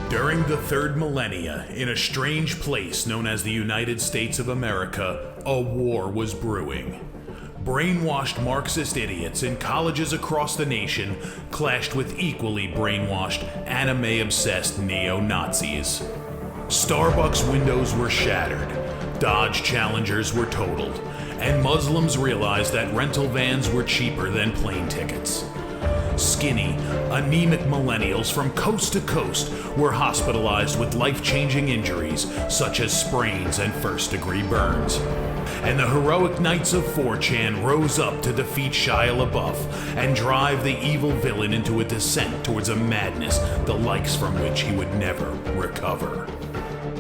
During the third millennia, in a strange place known as the United States of America, a war was brewing. Brainwashed Marxist idiots in colleges across the nation clashed with equally brainwashed, anime-obsessed neo-Nazis. Starbucks windows were shattered, Dodge Challengers were totaled, and Muslims realized that rental vans were cheaper than plane tickets. Skinny, anemic millennials from coast to coast were hospitalized with life-changing injuries such as sprains and first-degree burns. And the heroic knights of 4chan rose up to defeat Shia LaBeouf and drive the evil villain into a descent towards a madness the likes from which he would never recover.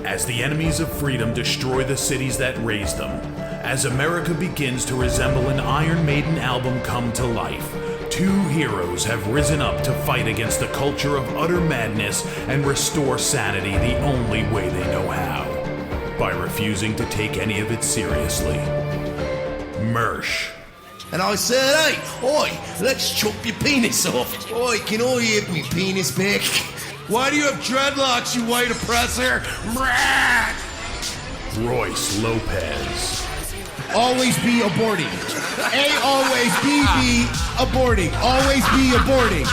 As the enemies of freedom destroy the cities that raised them, as America begins to resemble an Iron Maiden album come to life, two heroes have risen up to fight against the culture of utter madness and restore sanity the only way they know how, by refusing to take any of it seriously. Mersh. And I said, hey, oi, let's chop your penis off. Oi, can I have me penis back? Why do you have dreadlocks, you white oppressor? Royce Lopez. Always be aborting. A always be aborting. Always be aborting.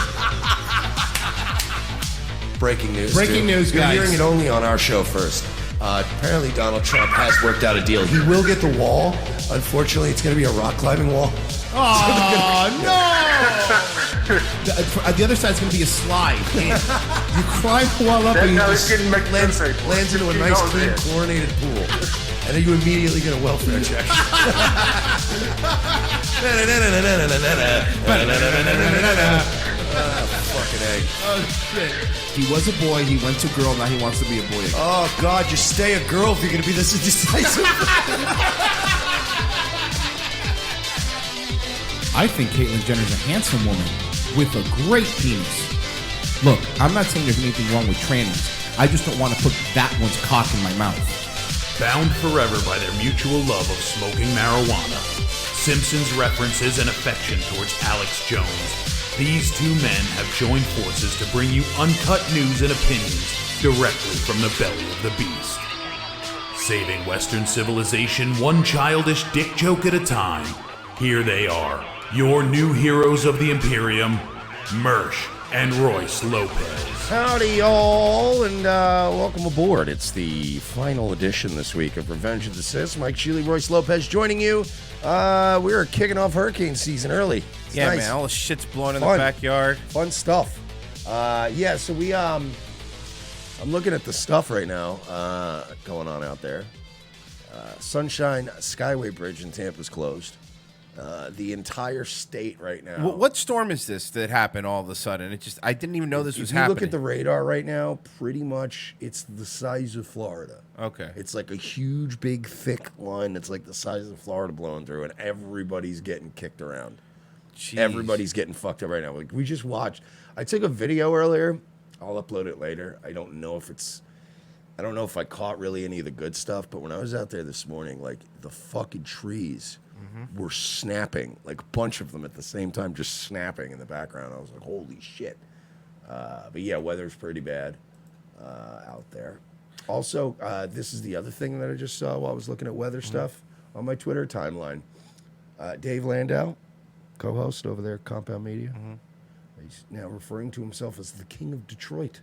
Breaking news. Breaking news, guys. You're hearing it only on our show first. Apparently Donald Trump has worked out a deal. He will get the wall. Unfortunately, it's going to be a rock climbing wall. Oh, no! The other side's going to be a slide. You climb the wall up and you just lands into a nice, clean, chlorinated pool. And then you immediately get a welfare check. Fucking egg. Oh, shit. He was a boy, he went to girl, now he wants to be a boy again. Oh, God, just stay a girl if you're going to be this indecisive. I think Caitlyn Jenner's a handsome woman with a great penis. Look, I'm not saying there's anything wrong with trannies. I just don't want to put that one's cock in my mouth. Bound forever by their mutual love of smoking marijuana, Simpsons references and affection towards Alex Jones, these two men have joined forces to bring you uncut news and opinions directly from the belly of the beast. Saving Western civilization one childish dick joke at a time, here they are, your new heroes of the Imperium, Mersh and Royce Lopez. Howdy, y'all, and welcome aboard. It's the final edition this week of Revenge of the Sis. Mike Sheely, Royce Lopez joining you. We're kicking off hurricane season early. It's nice. Man, all the shit's blowing in the backyard. Fun stuff. So we, I'm looking at the stuff right now going on out there. Sunshine Skyway Bridge in Tampa's closed. The entire state right now. What storm is this that happened all of a sudden? I didn't even know this was happening. If you look at the radar right now, pretty much it's the size of Florida. Okay. It's like a huge, big, thick line that's like the size of Florida blowing through, and everybody's getting kicked around. Jeez. Everybody's getting fucked up right now. Like, we just watched. I took a video earlier. I'll upload it later. I don't know if I caught really any of the good stuff, but when I was out there this morning, like, the fucking trees were snapping, like a bunch of them at the same time, just snapping in the background. I was like, holy shit. But yeah, weather's pretty bad out there. Also, this is the other thing that I just saw while I was looking at weather stuff on my Twitter timeline. Dave Landau, co-host over there at Compound Media, he's now referring to himself as the King of Detroit.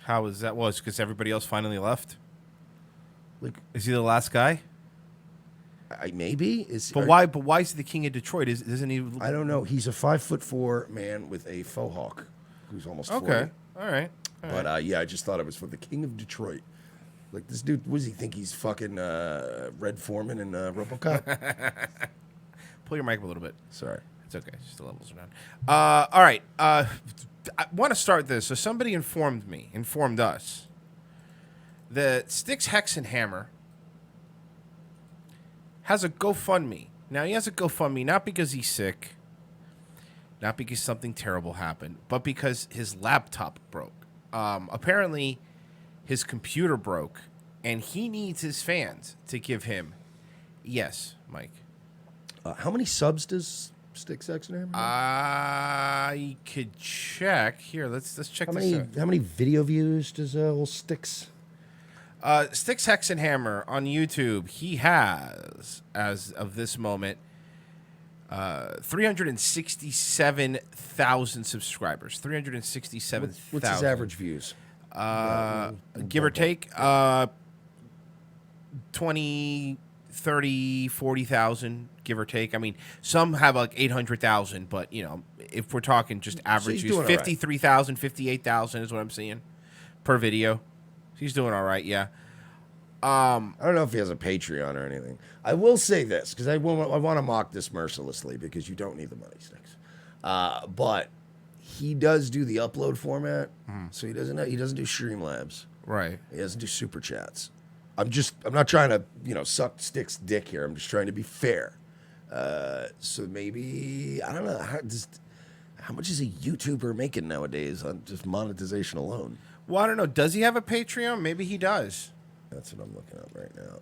How is that? Was because everybody else finally left? Like, is he the last guy? Maybe. Why? But why is he the King of Detroit? Isn't he? I don't know. He's a 5'4" man with a faux hawk, who's almost 40. Okay. All right. But yeah, I just thought it was for the King of Detroit. Like, this dude, what does he think? He's fucking Red Foreman in RoboCop? Pull your mic up a little bit. Sorry. It's okay. Just the levels are down. All right. I want to start this. So somebody informed us that Styx Hex and Hammer has a GoFundMe. Now, he has a GoFundMe not because he's sick, not because something terrible happened, but because his laptop broke. Apparently, his computer broke, and he needs his fans to give him. Yes, Mike. How many subs does Stick Sex and Hammer? I could check. Here, let's check this out. How many video views does old Sticks? Sticks, Hex, and Hammer on YouTube. He has, as of this moment, 367,000 subscribers. 367,000. What's his average views? Give or take, 20, 30, 40,000, give or take. I mean, some have like 800,000, but, you know, if we're talking just average he's views, doing all right. 53,000, 58,000 is what I'm seeing per video. He's doing all right, yeah. I don't know if he has a Patreon or anything. I will say this, because I want to mock this mercilessly, because you don't need the money, Sticks. But he does do the upload format, so he doesn't do Streamlabs. Right. He doesn't do super chats. I'm not trying to, suck Stick's dick here. I'm just trying to be fair. So maybe, I don't know, how much is a YouTuber making nowadays on just monetization alone? Well, I don't know. Does he have a Patreon? Maybe he does. That's what I'm looking at right now.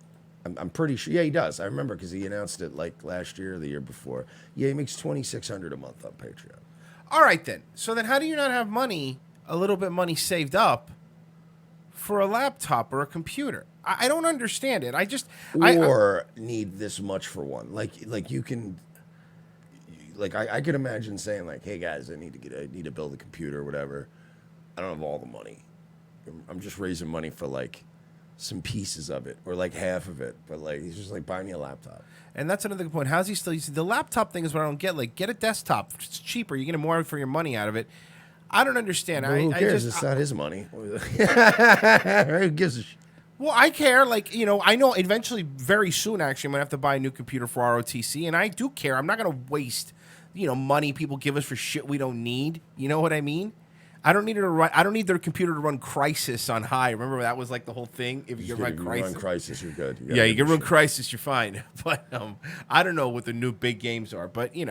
I'm pretty sure. Yeah, he does. I remember because he announced it like last year or the year before. Yeah, he makes $2,600 a month on Patreon. All right, then. So then how do you not have money, a little bit of money saved up for a laptop or a computer? I don't understand it. Or need this much for one. Like you can, like I could imagine saying like, hey guys, I need to build a computer or whatever. I don't have all the money. I'm just raising money for like some pieces of it or like half of it. But like he's just like, buy me a laptop. And that's another good point. How's he still using the laptop thing? Is what I don't get. Like, get a desktop. It's cheaper. You're getting more for your money out of it. I don't understand. Well, who cares? It's not his money. Who gives a shit? Well, I care. Like, I know eventually, very soon, actually, I'm going to have to buy a new computer for ROTC, and I do care. I'm not going to waste, money people give us for shit we don't need. You know what I mean? I don't need their computer to run Crysis on high. Remember that was like the whole thing. If you run Crysis, you're good. You can run Crysis, you're fine. But I don't know what the new big games are. But he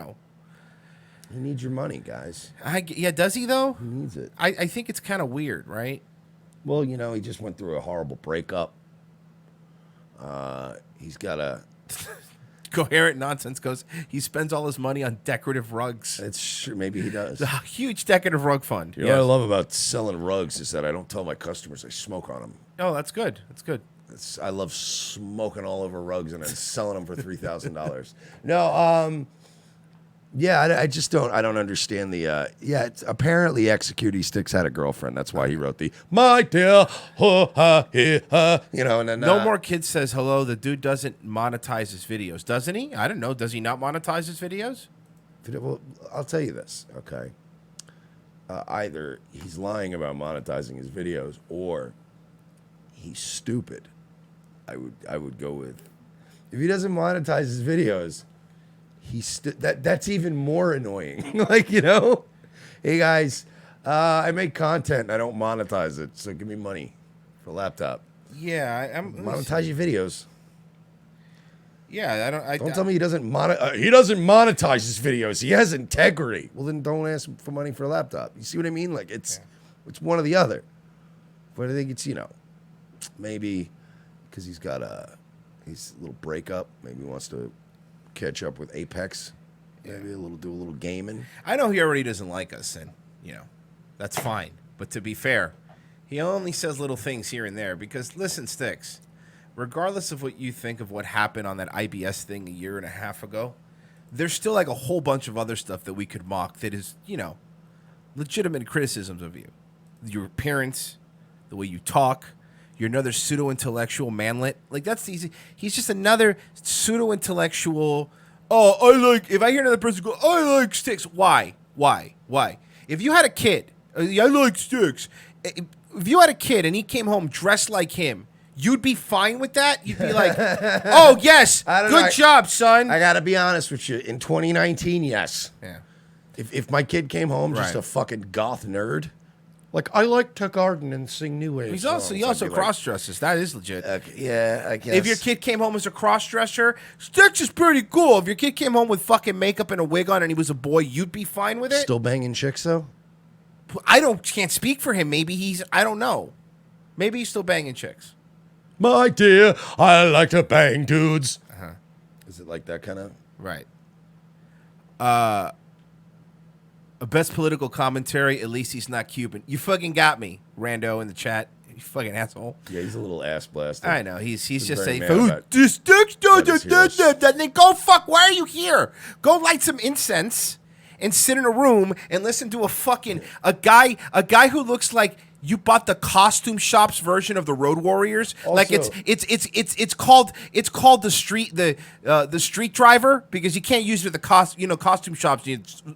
needs your money, guys. Does he though? He needs it. I think it's kind of weird, right? Well, he just went through a horrible breakup. He's got a coherent nonsense goes. He spends all his money on decorative rugs. It's true. Maybe he does. A huge decorative rug fund. What I love about selling rugs is that I don't tell my customers I smoke on them. Oh, that's good. That's good. I love smoking all over rugs and then selling them for $3,000. No, I just don't. I don't understand the. It's apparently Execute Sticks had a girlfriend. That's why he wrote the "My dear," and then No More Kids says hello. The dude doesn't monetize his videos, doesn't he? I don't know. Does he not monetize his videos? Well, I'll tell you this, okay. Either he's lying about monetizing his videos, or he's stupid. I would go with if he doesn't monetize his videos. That's even more annoying. Hey guys, I make content and I don't monetize it, so give me money for a laptop. Yeah, I'm monetize your videos. Yeah, don't tell me he doesn't monetize his videos. He has integrity. Well, then don't ask him for money for a laptop. You see what I mean? Like it's one or the other. But I think it's maybe because he's got his little breakup. Maybe he wants to catch up with Apex, maybe do a little gaming. I know he already doesn't like us, and that's fine. But to be fair, he only says little things here and there because listen, Sticks, regardless of what you think of what happened on that IBS thing a year and a half ago, there's still like a whole bunch of other stuff that we could mock that is legitimate criticisms of you, your appearance, the way you talk. You're another pseudo-intellectual manlet. Like, that's easy. He's just another pseudo-intellectual. If I hear another person go, I like Sticks. Why? If you had a kid, I like Sticks. If you had a kid and he came home dressed like him, you'd be fine with that? You'd be like, oh, yes, good job, son. I got to be honest with you. In 2019, yes. Yeah. If my kid came home just a fucking goth nerd, like, I like to garden and sing new wave songs. He also cross-dresses. That is legit. Yeah, I guess. If your kid came home as a cross-dresser, Sticks is pretty cool. If your kid came home with fucking makeup and a wig on and he was a boy, you'd be fine with it? Still banging chicks, though? Can't speak for him. Maybe I don't know. Maybe he's still banging chicks. My dear, I like to bang dudes. Uh-huh. Is it like that kind of? Right. A best political commentary. At least he's not Cuban. You fucking got me, Rando in the chat. You fucking asshole. Yeah, he's a little ass blasted. I know. He's just very saying, mad about this Sticks about his heroes. then go fuck. Why are you here? Go light some incense and sit in a room and listen to a guy who looks like you bought the costume shop's version of the Road Warriors. Also, like it's called the street driver, because you can't use it with the costume shops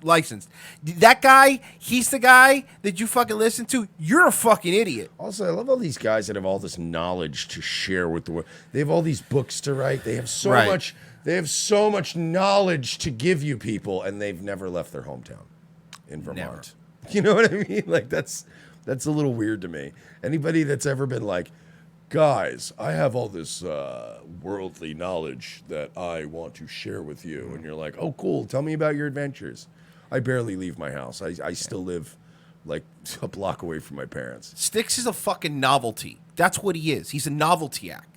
licensed. That guy, he's the guy that you fucking listen to. You're a fucking idiot. Also, I love all these guys that have all this knowledge to share with the world. They have all these books to write. They have so Right. much. They have so much knowledge to give you people, and they've never left their hometown in Vermont. You know what I mean? Like that's a little weird to me. Anybody that's ever been like, guys, I have all this worldly knowledge that I want to share with you, and you're like, oh, cool. Tell me about your adventures. I barely leave my house. I still live like a block away from my parents. Sticks is a fucking novelty. That's what he is. He's a novelty act.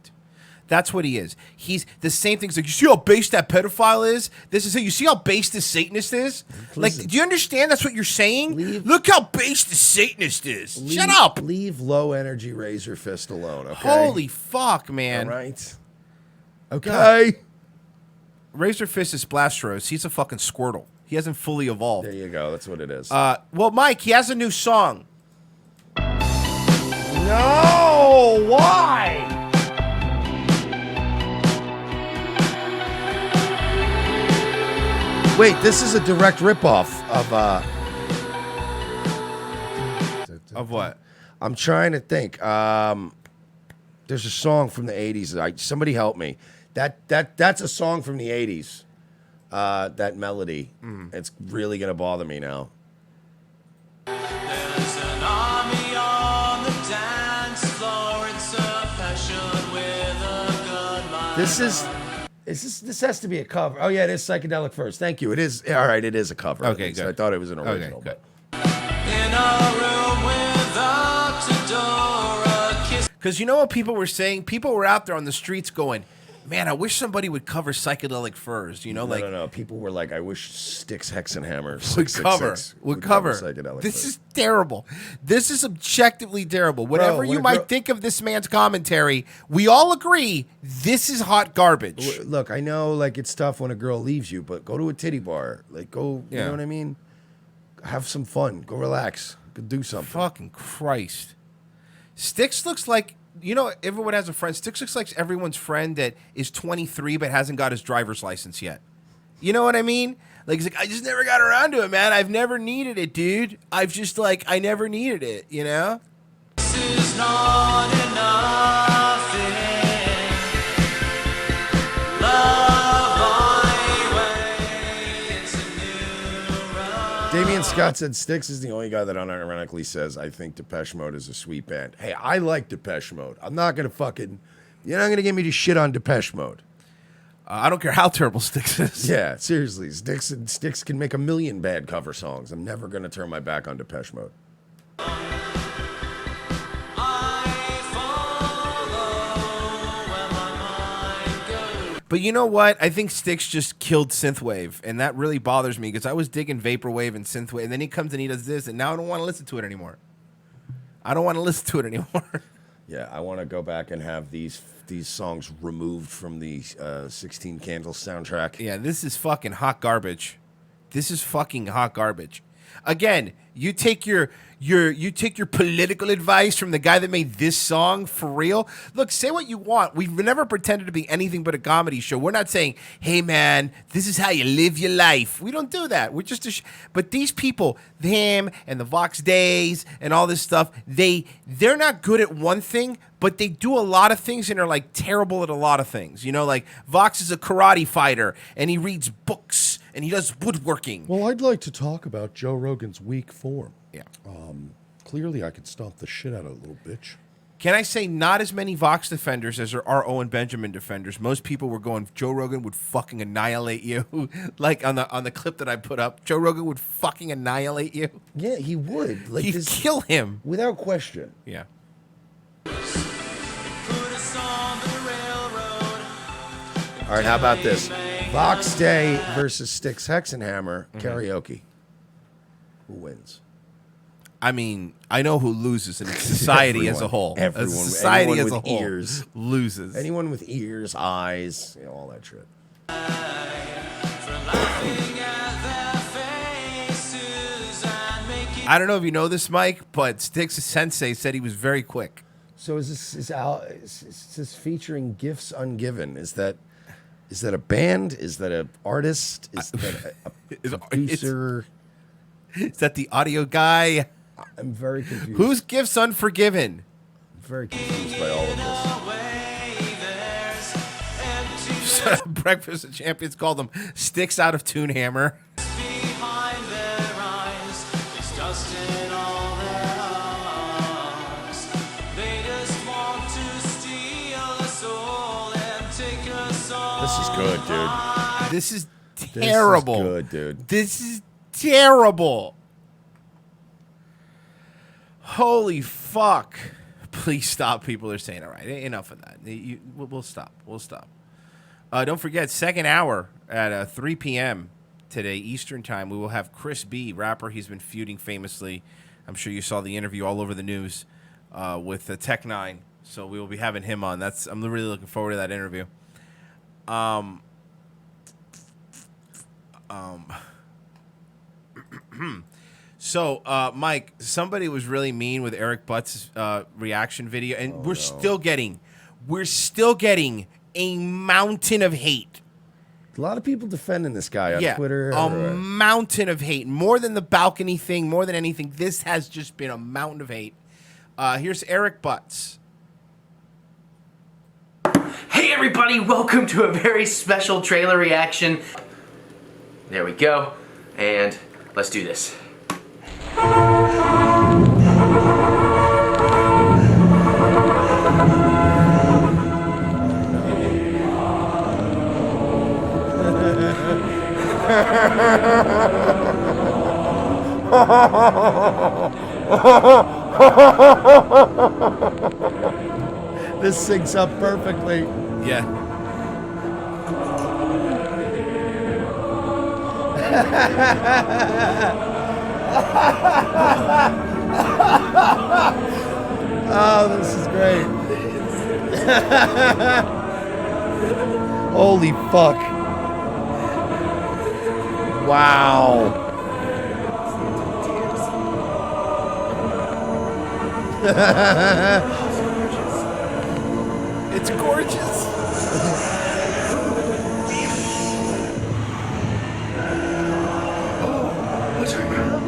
That's what he is. He's the same thing. Like, you see how base that pedophile is? This is it. You see how base the Satanist is? Listen. Like, do you understand that's what you're saying? Look how base the Satanist is. Shut up. Leave low energy Razor Fist alone, okay? Holy fuck, man. All right. Okay. Razor Fist is Blastros. He's a fucking Squirtle. He hasn't fully evolved. There you go. That's what it is. Well, Mike, he has a new song. No! Why? Wait, this is a direct ripoff Of what? I'm trying to think. There's a song from the 80s. Somebody help me. That's a song from the 80s. That melody. It's really gonna bother me now. There's an army on the dance floor. It's a passion with a gun. This has to be a cover. Oh yeah, it is Psychedelic First. Thank you. It is. All right, it is a cover. Okay, good. I thought it was an original. Okay, good. In a room without a door, a kiss. Because you know what people were saying? People were out there on the streets going, man, I wish somebody would cover Psychedelic Furs. You know, No. People were like, I wish Styx Hexenhammer would cover. Psychedelic This First. is terrible. This is objectively terrible. Whatever when you a might girl- think of this man's commentary, we all agree this is hot garbage. Look, I know like it's tough when a girl leaves you, but go to a titty bar. Like go, you Yeah. know what I mean? Have some fun. Go relax. Go do something. Fucking Christ. Sticks looks like, you know, everyone has a friend. Sticks looks like everyone's friend that is 23 but hasn't got his driver's license yet. You know what I mean? Like, he's like, I just never got around to it, man. I've never needed it, dude. I've just, like, I never needed it, you know? This is not enough. Love my way. It's a new road. Damian Scott said Styx is the only guy that unironically says, I think Depeche Mode is a sweet band. Hey, I like Depeche Mode. I'm not going to fucking... You're not going to get me to shit on Depeche Mode. I don't care how terrible Sticks is. Yeah, seriously. Styx can make a million bad cover songs. I'm never going to turn my back on Depeche Mode. But you know what? I think Styx just killed synthwave, and that really bothers me because I was digging vaporwave and synthwave, and then he comes and he does this, and now I don't want to listen to it anymore. I don't want to listen to it anymore. Yeah, I want to go back and have these songs removed from the 16 Candles soundtrack. Yeah, this is fucking hot garbage. This is fucking hot garbage. Again, you take your political advice from the guy that made this song for real. Look, say what you want. We've never pretended to be anything but a comedy show. We're not saying, "Hey man, this is how you live your life." We don't do that. We're just but these people, him and the Vox Days and all this stuff, they're not good at one thing, but they do a lot of things and are like terrible at a lot of things. You know, like Vox is a karate fighter and he reads books and he does woodworking. Well, I'd like to talk about Joe Rogan's weak form. Yeah. Clearly, I could stomp the shit out of a little bitch. Can I say not as many Vox defenders as there are Owen Benjamin defenders? Most people were going, Joe Rogan would fucking annihilate you. Like on the clip that I put up, Joe Rogan would fucking annihilate you. Yeah, he would. Like He'd kill him. without question. Yeah. Put us on the railroad. All right, how about this? Vox Day versus Styx Hexenhammer karaoke. Who wins? I mean, I know who loses, and it's society as a whole. Everyone, society anyone as a with whole ears loses. Anyone with ears, eyes, all that shit. I don't know if you know this, Mike, but Styx' sensei said he was very quick. So is this featuring Gifts Ungiven? Is that a band? Is that an artist? Is that a producer? Is that the audio guy? I'm very confused. Who's Gifts Unforgiven? I'm very confused by all of this. Breakfast of Champions called them Sticks Out of Tune Hammer. Behind their eyes, it's dust in all their arms. They just want to steal us all and take us all. This is good, dude. This is terrible. This is good, dude. This is terrible. Holy fuck. Please stop. People are saying, all right, enough of that. We'll stop. We'll stop. Don't forget, second hour at 3 p.m. today, Eastern Time, we will have Chris B., rapper. He's been feuding famously. I'm sure you saw the interview all over the news with Tech Nine. So we will be having him on. I'm really looking forward to that interview. So, Mike, somebody was really mean with Eric Butt's reaction video, and we're still getting a mountain of hate. A lot of people defending this guy on Twitter. A mountain of hate. More than the balcony thing, more than anything, this has just been a mountain of hate. Here's Eric Butts. Hey everybody, welcome to a very special trailer reaction. There we go, and let's do this. This syncs up perfectly. Yeah. Oh, this is great. Holy fuck. Wow. It's gorgeous. What's her crown?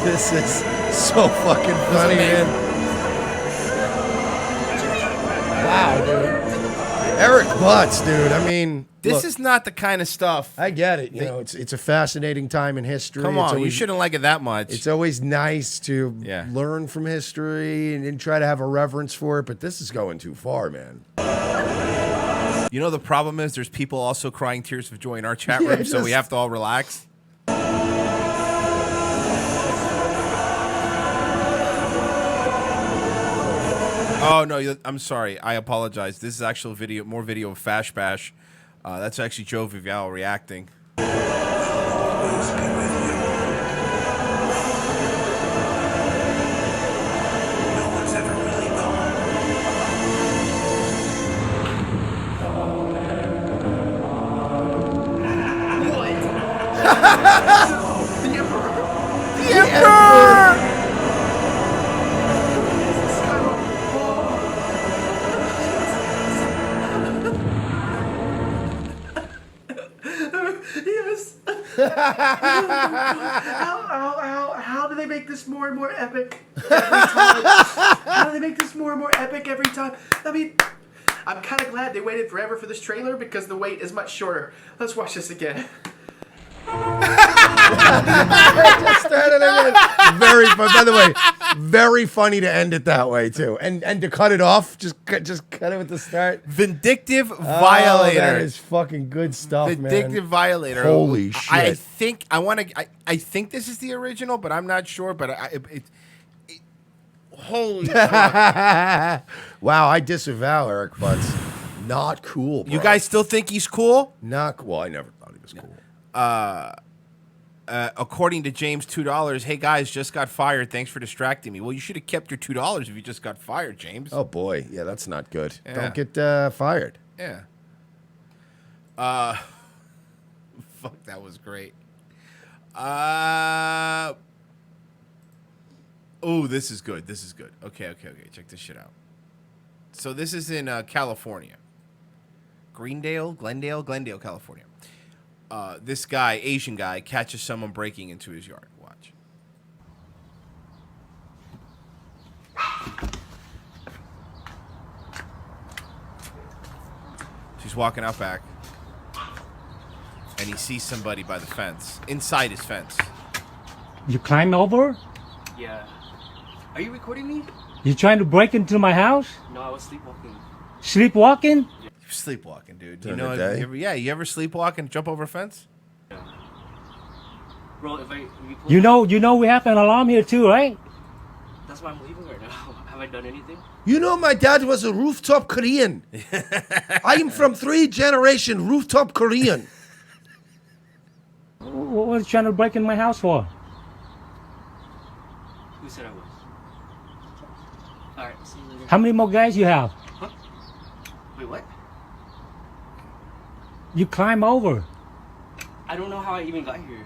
This is so fucking funny, man. Wow, dude. Eric Butts, dude. I mean, This look, is not the kind of stuff. I get it. You know, it's a fascinating time in history. Come It's on, you always- shouldn't like it that much. It's always nice to Yeah. learn from history and try to have a reverence for it, but this is going too far, man. You know, the problem is there's people also crying tears of joy in our chat Yeah, room, so we just- have to all relax. Oh, no, I'm sorry. I apologize. This is actual video, more video of Fash Bash. That's actually Joe Vival reacting. Yes. How do they make this more and more epic every time? How do they make this more and more epic every time? I mean, I'm kind of glad they waited forever for this trailer because the wait is much shorter. Let's watch this again. Just started again. Very fun. By the way, Very funny to end it that way too, and to cut it off, just cut it at the start. Vindictive violator. Oh, that is fucking good stuff, Vindictive man. violator. Holy shit! I think I want to. I think this is the original, but I'm not sure. But holy fuck. Wow, I disavow Eric Butts. Not cool, bro. You guys still think he's cool? Not well. I never thought he was cool. According to James, $2. Hey guys, just got fired. Thanks for distracting me. Well, you should have kept your $2 if you just got fired, James. Oh boy, yeah, that's not good. Yeah. Don't get fired. Yeah. Fuck, that was great. Oh, this is good. This is good. Okay. Check this shit out. So this is in California. Glendale, California. This guy, Asian guy, catches someone breaking into his yard. Watch. She's walking out back, and he sees somebody by the fence, inside his fence. You climb over? Yeah. Are you recording me? You trying to break into my house? No, I was sleepwalking. Sleepwalking? You're sleepwalking, dude. During the day? You ever sleepwalk and jump over a fence? Yeah. Bro, if you pull You know we have an alarm here too, right? that's why I'm leaving right now. Have I done anything? You know, my dad was a rooftop Korean. I am from 3-generation rooftop Korean. What are you trying to break in my house for? Who said I was? Alright, see you later. How many more guys you have? Wait, what? You climb over. I don't know how I even got here.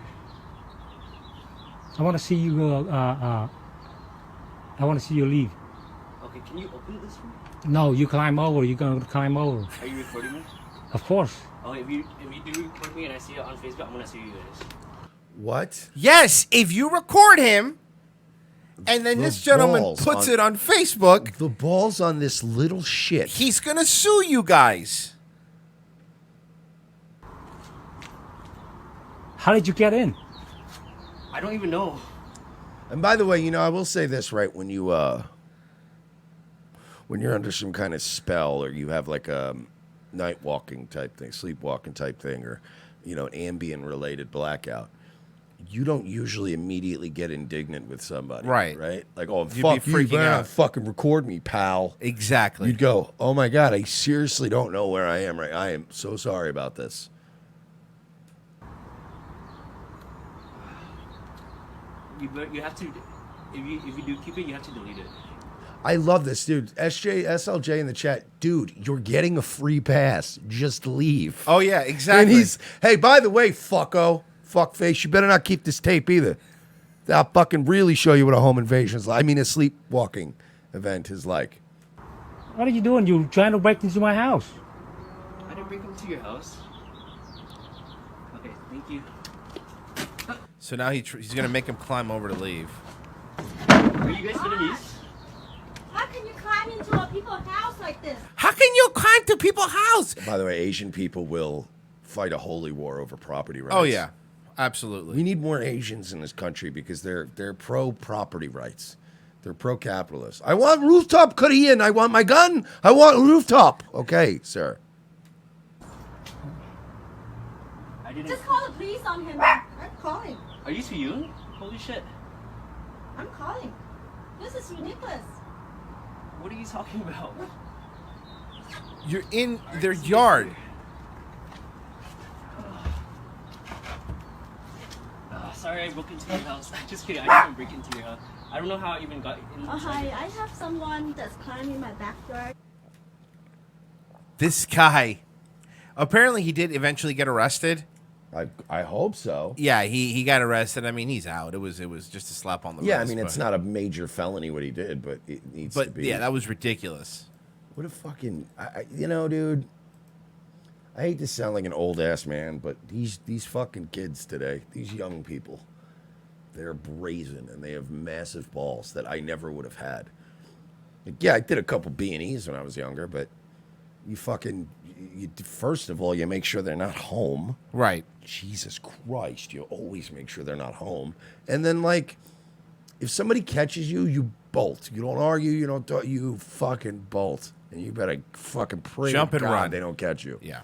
I want to see you. I want to see you leave. Okay, can you open this for me? No, you climb over. You're gonna climb over. Are you recording me? Of course. Oh, if you do record me and I see it on Facebook, I'm gonna sue you guys. What? Yes, if you record him, and then The this gentleman balls puts on- it on Facebook, The balls on this little shit. he's gonna sue you guys. How did you get in? I don't even know. And by the way, you know, I will say this, right? When you're under some kind of spell, or you have like a night walking type thing, sleepwalking type thing, or you know, an Ambien related blackout, you don't usually immediately get indignant with somebody, Right. Right? Like, oh, You'd be fuck you, freaking better out. not fucking record me, pal. Exactly. You'd go, oh my god, I seriously don't know where I am. Right? I am so sorry about this. You have to. If you do keep it, you have to delete it. I love this, dude. SLJ in the chat, dude. You're getting a free pass. Just leave. Oh yeah, exactly. And he's, hey, by the way, fucko, fuckface, you better not keep this tape either. I'll fucking really show you what a home invasion is like. I mean, a sleepwalking event is like. What are you doing? You trying to break into my house? I didn't break into your house. Okay, thank you. So now he's gonna make him climb over to leave. Are you guys Vietnamese? How can you climb into a people's house like this? How can you climb to people's house? By the way, Asian people will fight a holy war over property rights. Oh yeah, absolutely. We need more Asians in this country because they're pro property rights. They're pro capitalist. I want rooftop Korean. I want my gun. I want rooftop. Okay, sir. I didn't. Just call the police on him. I'm calling. Are you Suyun? Holy shit! I'm calling. This is ridiculous. What are you talking about? You're in their yard. Sorry, I broke into your house. Just kidding. I didn't break into your house. I don't know how I even got in. Hi, I have someone that's climbing my backyard. This guy. Apparently, he did eventually get arrested. I hope so. Yeah, he got arrested. I mean, he's out. It was just a slap on the wrist. Yeah, I mean, but, it's not a major felony what he did, but it needs to But be. yeah, that was ridiculous. What a fucking, you know, dude. I hate to sound like an old ass man, but these fucking kids today, these young people, they're brazen and they have massive balls that I never would have had. Like, yeah, I did a couple B&Es when I was younger, but you first of all, you make sure they're not home. Right. Jesus Christ, you always make sure they're not home. And then, like, if somebody catches you, you bolt. You don't argue. You don't. You fucking bolt, and you better fucking pray Jump to and God run. they don't catch you. Yeah.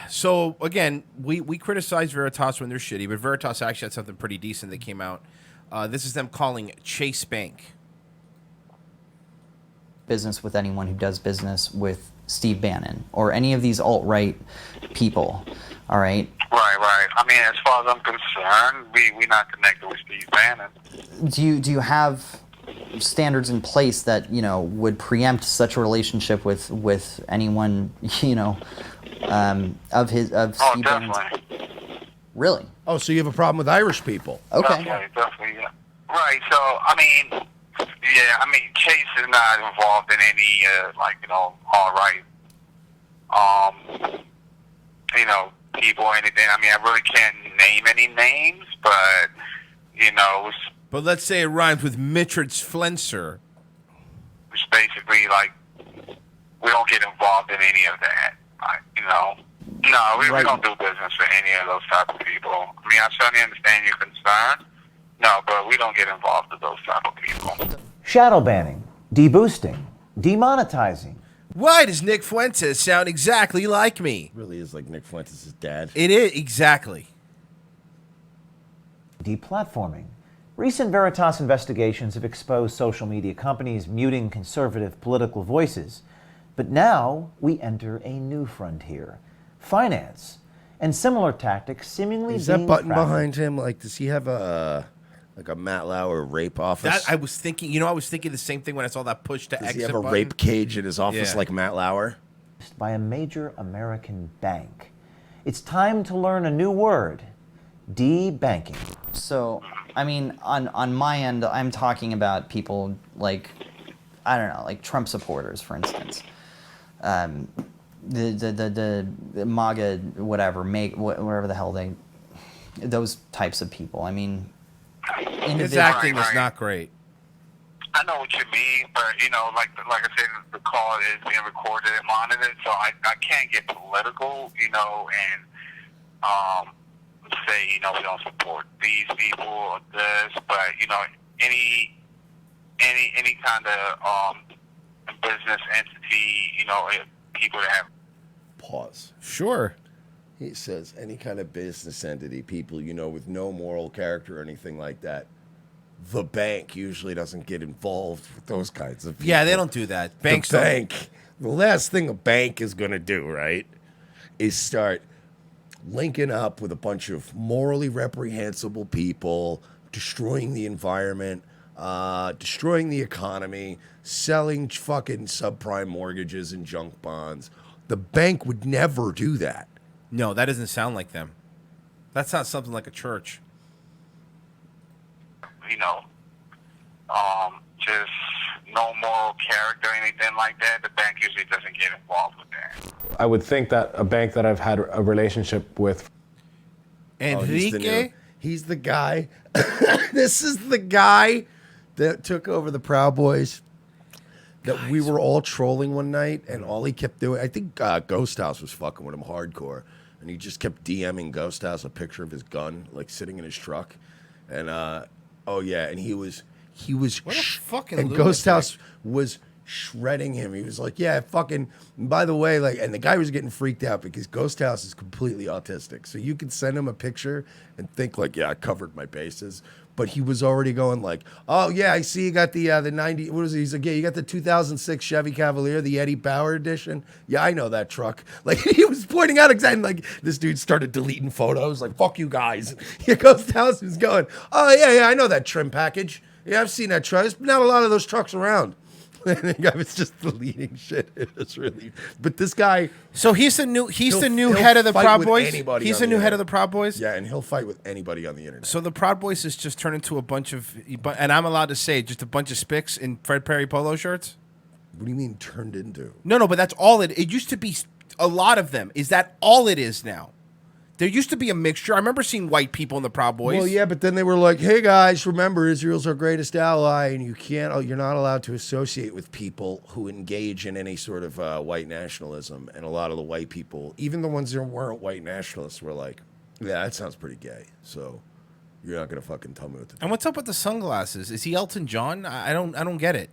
So again, we criticize Veritas when they're shitty, but Veritas actually had something pretty decent that came out. This is them calling Chase Bank. Business with anyone who does business with Steve Bannon or any of these alt-right people. All right. Right. I mean, as far as I'm concerned, we're not connected with Steve Bannon. Do you have standards in place that would preempt such a relationship with anyone of Steve Bannon's? Definitely. Really? Oh, so you have a problem with Irish people? Okay. Definitely. Yeah. Right. So I mean, Chase is not involved in any all right, people or anything. I mean, I really can't name any names, but But let's say it rhymes with Mitchard Flenser. it's basically like we don't get involved in any of that. No, we don't do business with any of those type of people. I mean, I certainly understand your concern. No, but we don't get involved with those type of people. Shadow banning, deboosting, demonetizing. Why does Nick Fuentes sound exactly like me? Really is like Nick Fuentes' dad. It is, exactly. Deplatforming. Recent Veritas investigations have exposed social media companies muting conservative political voices. But now we enter a new frontier. Finance. And similar tactics seemingly Is being that button crafted. behind him? Like, does he have a Matt Lauer rape office? That I was thinking. I was thinking the same thing when I saw that push to Does exit he have a button. rape cage in his office Yeah. like Matt Lauer? By a major American bank. It's time to learn a new word. Debanking. So, I mean, on my end, I'm talking about people like, I don't know, like Trump supporters, for instance. The MAGA, whatever, whatever the hell those types of people. I mean, His acting is not great. I know what you mean, but like I said, the call is being recorded and monitored, so I can't get political, and say we don't support these people or this, but any kind of business entity, people that have. Pause. Sure. He says any kind of business entity, people, with no moral character or anything like that. The bank usually doesn't get involved with those kinds of people. Yeah, they don't do that. Banks the don't. bank. The last thing a bank is going to do, right, is start linking up with a bunch of morally reprehensible people, destroying the environment, destroying the economy, selling fucking subprime mortgages and junk bonds. The bank would never do that. No, that doesn't sound like them. That sounds something like a church. Just no moral character or anything like that. The bank usually doesn't get involved with that. I would think that a bank that I've had a relationship with. Enrique? He's the guy. This is the guy that took over the Proud Boys that we were all trolling one night, and all he kept doing, I think Ghost House was fucking with him hardcore, and he just kept DMing Ghost House a picture of his gun, like sitting in his truck, and and he was What a fucking and lunatic. Ghost House was shredding him. He was like, yeah, fucking, by the way, like, and the guy was getting freaked out because Ghost House is completely autistic. So you could send him a picture and think like, yeah, I covered my bases. But he was already going like, oh yeah, I see you got the 90, what is it? He's like, yeah, you got the 2006 Chevy Cavalier, the Eddie Bauer edition. Yeah, I know that truck. Like he was pointing out exactly, like this dude started deleting photos, like, fuck you guys. Here Ghost House was going, oh yeah, I know that trim package. Yeah, I've seen that truck. There's not a lot of those trucks around. And the guy was just deleting shit. It was really, but this guy. So he's the new he'll head of the fight Proud with Boys. anybody He's on the new head internet. of the Proud Boys. Yeah, and he'll fight with anybody on the internet. So the Proud Boys has just turned into a bunch of, and I'm allowed to say, just a bunch of spics in Fred Perry polo shirts. What do you mean turned into? No, but that's all it. It used to be a lot of them. Is that all it is now? There used to be a mixture. I remember seeing white people in the Proud Boys. Well, yeah, but then they were like, "Hey guys, remember Israel's our greatest ally, and you're not allowed to associate with people who engage in any sort of white nationalism." And a lot of the white people, even the ones that weren't white nationalists, were like, "Yeah, that sounds pretty gay." So, You're not gonna fucking tell me what to do. And what's up with the sunglasses? Is he Elton John? I don't get it.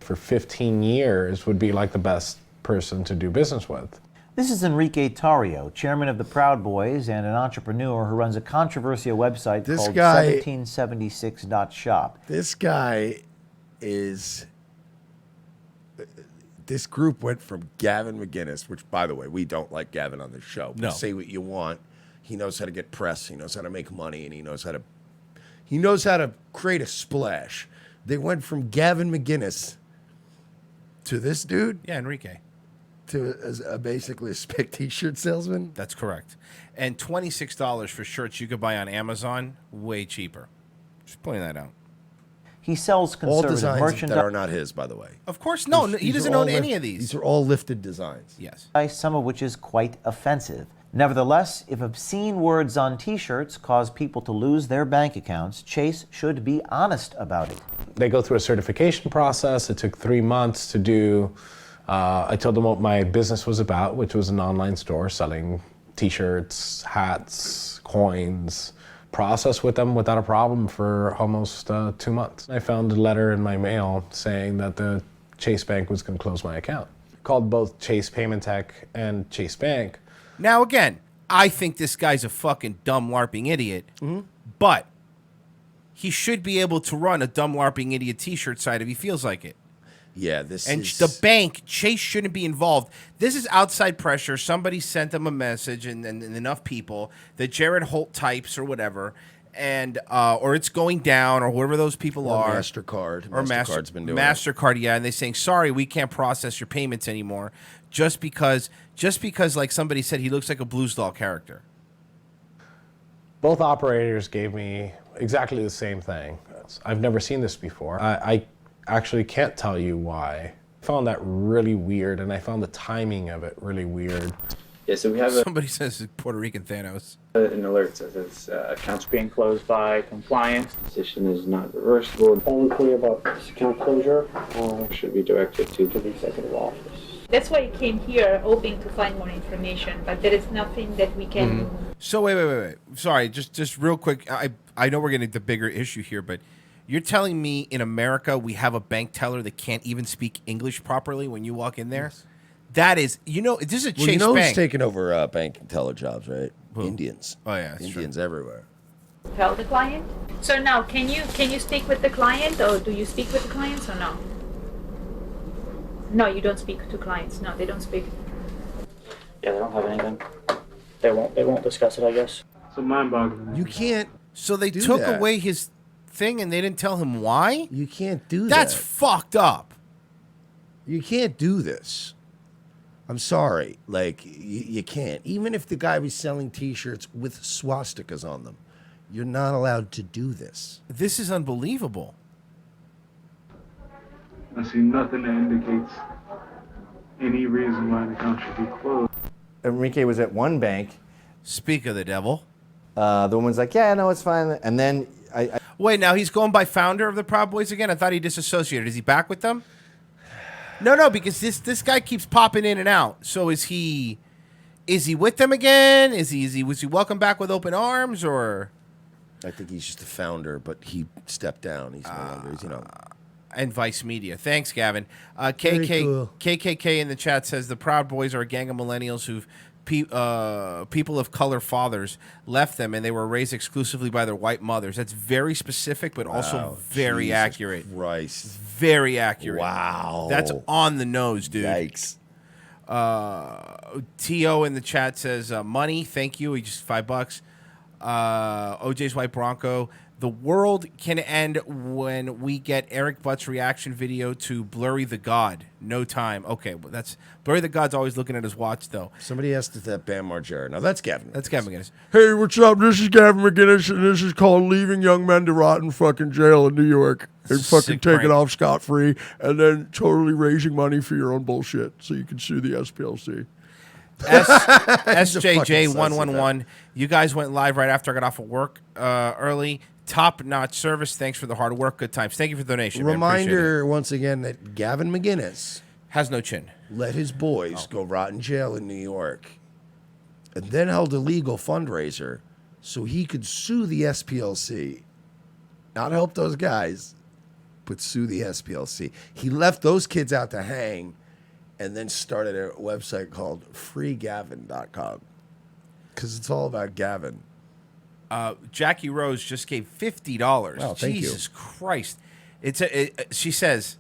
For 15 years would be like the best person to do business with. This is Enrique Tarrio, chairman of the Proud Boys and an entrepreneur who runs a controversial website called 1776.shop. This guy is. This group went from Gavin McInnes, which, by the way, we don't like Gavin on this show. No. Say what you want. He knows how to get press. He knows how to make money, and he knows how to create a splash. They went from Gavin McInnes to this dude. Yeah, Enrique. To basically a spec T-shirt salesman. That's correct. And $26 for shirts you could buy on Amazon, way cheaper. Just pointing that out. He sells All conservative designs merchandise. that are not his, by the way. Of course, no. He doesn't own any of these. These are all lifted designs. Yes. Some of which is quite offensive. Nevertheless, if obscene words on T-shirts cause people to lose their bank accounts, Chase should be honest about it. They go through a certification process. It took 3 months to do. I told them what my business was about, which was an online store selling T-shirts, hats, coins. Process with them without a problem for almost 2 months. I found a letter in my mail saying that the Chase Bank was going to close my account. Called both Chase Payment Tech and Chase Bank. Now, again, I think this guy's a fucking dumb LARPing idiot, but he should be able to run a dumb LARPing idiot T-shirt site if he feels like it. Yeah, and the bank, Chase shouldn't be involved. This is outside pressure. Somebody sent them a message, and enough people that Jared Holt types or whatever, and or it's going down, or whoever those people Or are. MasterCard. Or MasterCard's been doing it. MasterCard, yeah, and they're saying, sorry, we can't process your payments anymore, just because, like somebody said, he looks like a Blues Doll character. Both operators gave me exactly the same thing. I've never seen this before. I actually can't tell you why. I found that really weird, and I found the timing of it really weird. Yeah, so we have somebody says it's Puerto Rican Thanos. An alert says it's accounts being closed by compliance. Decision is not reversible. All clear about this account closure Should be directed to the executive office. That's why I came here, hoping to find more information, but there is nothing that we can. So wait. Sorry, just real quick. I know we're getting the bigger issue here, but you're telling me in America we have a bank teller that can't even speak English properly when you walk in there? Yes. That is, this is a Chase Bank. Bank. Who's taking over bank teller jobs, right? Who? Indians. Oh yeah, that's Indians true. everywhere. Tell the client. So now, can you speak with the client, or do you speak with the clients, or no? No, you don't speak to clients. No, they don't speak. Yeah, they don't have anything. They won't discuss it, I guess. So mind-boggling. You can't. So they do took that. away his thing and they didn't tell him why? You can't do That's that. fucked up. You can't do this. I'm sorry. Like, you can't. Even if the guy was selling T-shirts with swastikas on them, you're not allowed to do this. This is unbelievable. I see nothing that indicates any reason why the account should be closed. Enrique was at one bank. Speak of the devil. The woman's like, yeah, no, it's fine. And then Wait, now he's going by founder of the Proud Boys again? I thought he disassociated. Is he back with them? No, because this guy keeps popping in and out. So is he with them again? Was he welcomed back with open arms, or? I think he's just a founder, but he stepped down. He's no longer, And Vice Media. Thanks, Gavin. Very cool. KKK in the chat says the Proud Boys are a gang of millennials who've people of color fathers left them, and they were raised exclusively by their white mothers. That's very specific, but also very Jesus accurate. Christ. Very accurate. Wow. That's on the nose, dude. Yikes. T.O. in the chat says, money, thank you. He just $5. OJ's White Bronco. The world can end when we get Eric Butt's reaction video to Blurry the God. No time. Okay, well, that's Blurry the God's always looking at his watch, though. Somebody asked if that Bam Margera. Now, that's Gavin. That's Gavin McInnes. Hey, what's up? This is Gavin McInnes, and this is called Leaving Young Men to Rot in fucking jail in New York and fucking Sick taking prank. off scot-free and then totally raising money for your own bullshit so you can sue the SPLC. SJJ111. You guys went live right after I got off of work early. Top-notch service. Thanks for the hard work. Good times. Thank you for the donation. man. Appreciate Reminder, once again, that Gavin McInnes it. Has no chin. let his boys go rot in jail in New York and then held a legal fundraiser so he could sue the SPLC. Not help those guys, but sue the SPLC. He left those kids out to hang and then started a website called freegavin.com because it's all about Gavin. Jackie Rose just gave $50. Wow, thank you. Jesus Christ. She says,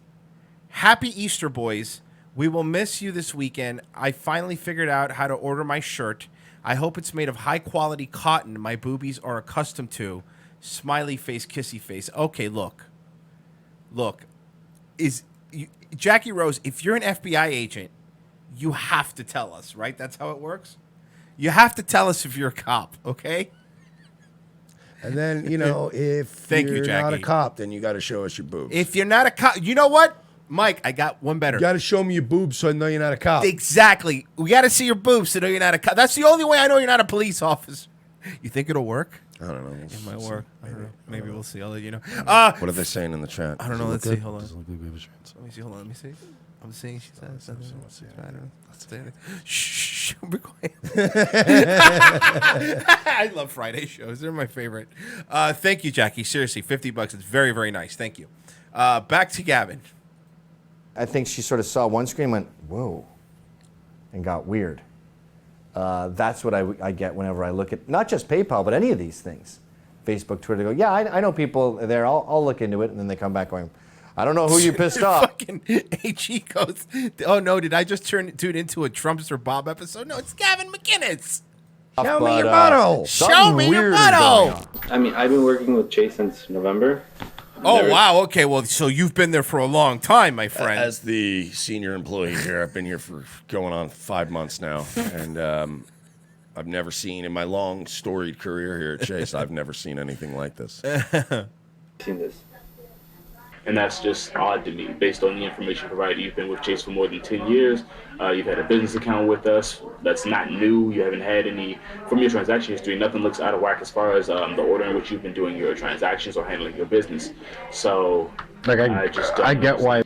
"Happy Easter, boys. We will miss you this weekend. I finally figured out how to order my shirt. I hope it's made of high-quality cotton my boobies are accustomed to. Smiley face, kissy face." Okay, look. Jackie Rose, if you're an FBI agent, you have to tell us, right? That's how it works? You have to tell us if you're a cop, okay? And then, if you're not a cop, then you got to show us your boobs. If you're not a cop, you know what? Mike, I got one better. You got to show me your boobs so I know you're not a cop. Exactly. We got to see your boobs to know you're not a cop. That's the only way I know you're not a police officer. You think it'll work? I don't know. It might work. Maybe we'll see. I'll let you know. What are they saying in the chat? I don't know. Let's see. Hold on. Does it look like we have a chance? Let me see. Hold on. Let me see. I'm seeing she says. I don't know. Shh. Be quiet. I love Friday shows. They're my favorite. Thank you, Jackie. Seriously, $50. It's very, very nice. Thank you. Back to Gavin. I think she sort of saw one screen, went, whoa, and got weird. That's what I get whenever I look at not just PayPal, but any of these things. Facebook, Twitter, go, yeah, I know people there. I'll look into it. And then they come back going, I don't know who you pissed off. Fucking HE goes, oh no, did I just tune into a Trumpster Bob episode? No, it's Gavin McInnes. Show me your butthole. Show me your butthole. I mean, I've been working with Chase since November. Oh, wow. Okay, well, so you've been there for a long time, my friend. As the senior employee here, I've been here for going on 5 months now. And I've never seen, in my long, storied career here at Chase, I've never seen anything like this. Seen this. And that's just odd to me, based on the information provided. You've been with Chase for more than 10 years. You've had a business account with us. That's not new. You haven't had any, from your transaction history, nothing looks out of whack as far as the order in which you've been doing your transactions or handling your business. So, I just don't get why.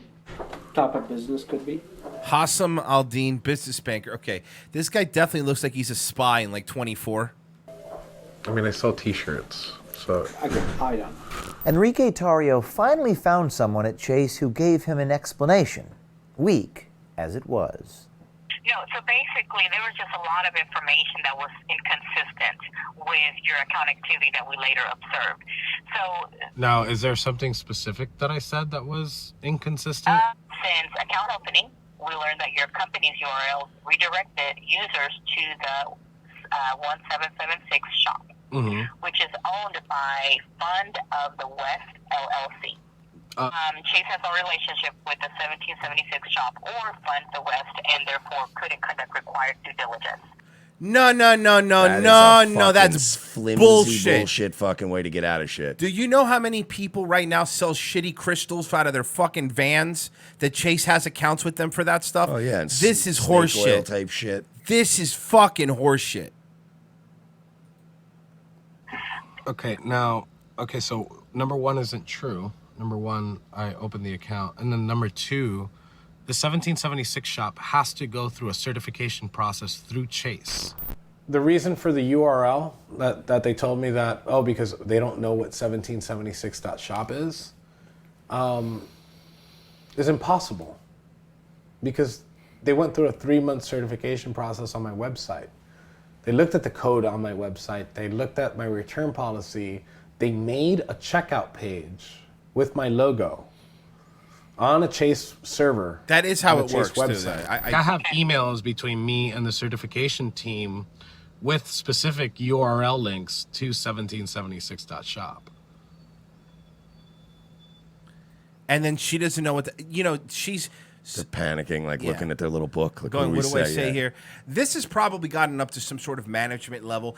Top of business could be. Hassam Aldeen, business banker. Okay, this guy definitely looks like he's a spy in like 24. I mean, I sell T-shirts, so I could hide on. Enrique Tarrio finally found someone at Chase who gave him an explanation, weak as it was. So basically, there was just a lot of information that was inconsistent with your account activity that we later observed. So now, is there something specific that I said that was inconsistent? Since account opening, we learned that your company's URL redirected users to the 1776 shop, which is owned by Fund of the West LLC. Chase has no relationship with the 1776 shop or Fund the West, and therefore couldn't conduct required due diligence. No. That's flimsy bullshit fucking way to get out of shit. Do you know how many people right now sell shitty crystals out of their fucking vans that Chase has accounts with them for that stuff? Oh, yeah. And this is snake oil horseshit. Type shit. This is fucking horseshit. Okay, so number one isn't true. Number one, I opened the account. And then number two, the 1776 shop has to go through a certification process through Chase. The reason for the URL that they told me that, because they don't know what 1776.shop is impossible. Because they went through a 3-month certification process on my website. They looked at the code on my website. They looked at my return policy. They made a checkout page with my logo on a Chase server. That is how it works, website. too. I have emails between me and the certification team with specific URL links to 1776.shop. And then she doesn't know what she's... They're panicking, looking at their little book. Going, what do I say here? This has probably gotten up to some sort of management level.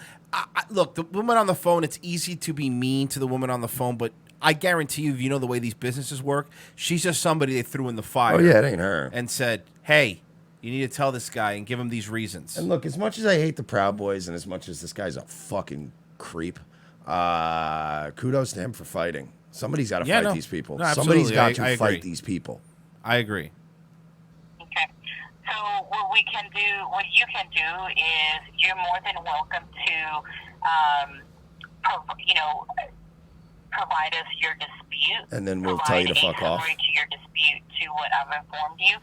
Look, the woman on the phone, it's easy to be mean to the woman on the phone, but I guarantee you, if you know the way these businesses work, she's just somebody they threw in the fire. Oh, yeah, it ain't her. And said, hey, you need to tell this guy and give him these reasons. And look, as much as I hate the Proud Boys and as much as this guy's a fucking creep, kudos to him for fighting. Somebody's got to fight these people. No, Somebody's got to I fight agree. these people. I agree. So what you can do is you're more than welcome to provide us your dispute. And then we'll tell you to fuck off. Summary to your dispute to what I've informed you.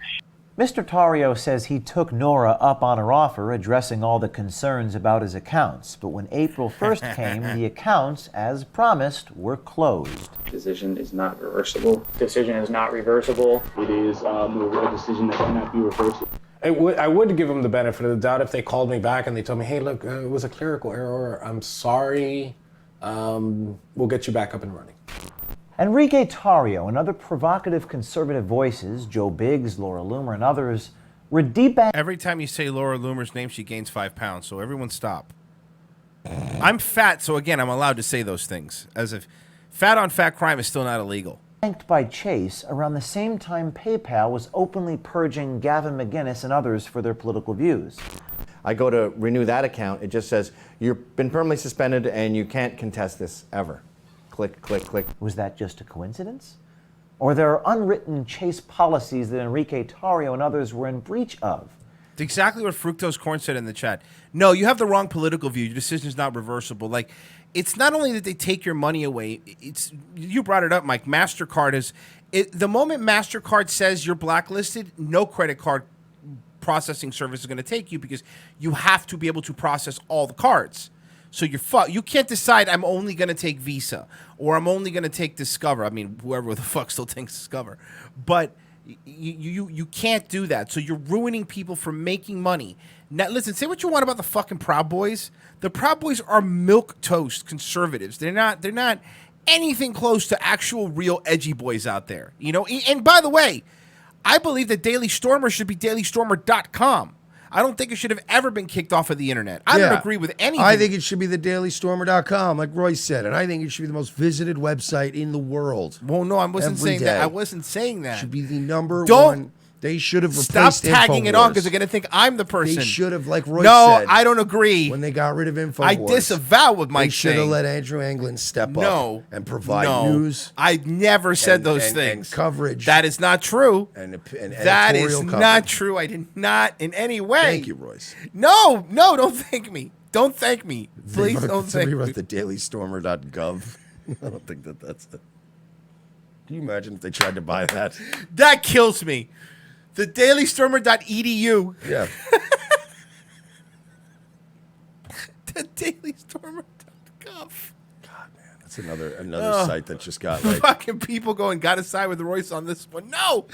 Mr. Tario says he took Nora up on her offer, addressing all the concerns about his accounts. But when April 1st came, the accounts, as promised, were closed. Decision is not reversible. Decision is not reversible. It is a decision that cannot be reversed. I would give them the benefit of the doubt if they called me back and they told me, hey, look, it was a clerical error. I'm sorry. We'll get you back up and running. Enrique Tario and other provocative conservative voices, Joe Biggs, Laura Loomer, and others, were debanked. Every time you say Laura Loomer's name, she gains 5 pounds. So everyone stop. I'm fat, so again, I'm allowed to say those things. As if fat on fat crime is still not illegal. By Chase around the same time PayPal was openly purging Gavin McInnes and others for their political views. I go to renew that account. It just says, you've been permanently suspended and you can't contest this ever. Click, click, click. Was that just a coincidence? Or there are unwritten Chase policies that Enrique Tario and others were in breach of? It's exactly what Fructose Corn said in the chat. No, you have the wrong political view. Your decision is not reversible. Like, it's not only that they take your money away. It's, you brought it up, Mike. MasterCard is, the moment MasterCard says you're blacklisted, no credit card processing service is going to take you because you have to be able to process all the cards. So you can't decide I'm only going to take Visa or I'm only going to take Discover. I mean, whoever the fuck still takes Discover. But you can't do that. So you're ruining people from making money. Now, listen, say what you want about the fucking Proud Boys. The Proud Boys are milquetoast conservatives. They're not anything close to actual real edgy boys out there. You know, and by the way, I believe that Daily Stormer should be dailystormer.com. I don't think it should have ever been kicked off of the internet. I don't agree with anything. I think it should be the dailystormer.com, like Roy said, and I think it should be the most visited website in the world. Well, no, I wasn't saying that. I wasn't saying that. Should be the number one. They should have replaced Stop tagging it on because InfoWars. they're going to think I'm the person. They should have, like Roy no, said. I don't agree. When they got rid of InfoWars. I disavow what Mike's They should have saying. let Andrew Anglin step up and provide news. I never said those things. And coverage. That is not true. And that is editorial not coverage. true. I did not in any way. Thank you, Royce. No, don't thank me. Don't thank me. Please don't thank Somebody me. wrote the dailystormer.gov. I don't think that's it. Can you imagine if they tried to buy that? That kills me. The dailystormer.edu. Yeah. The dailystormer.gov. God, man. That's another site that just got like... Fucking people going, gotta side with Royce on this one. No.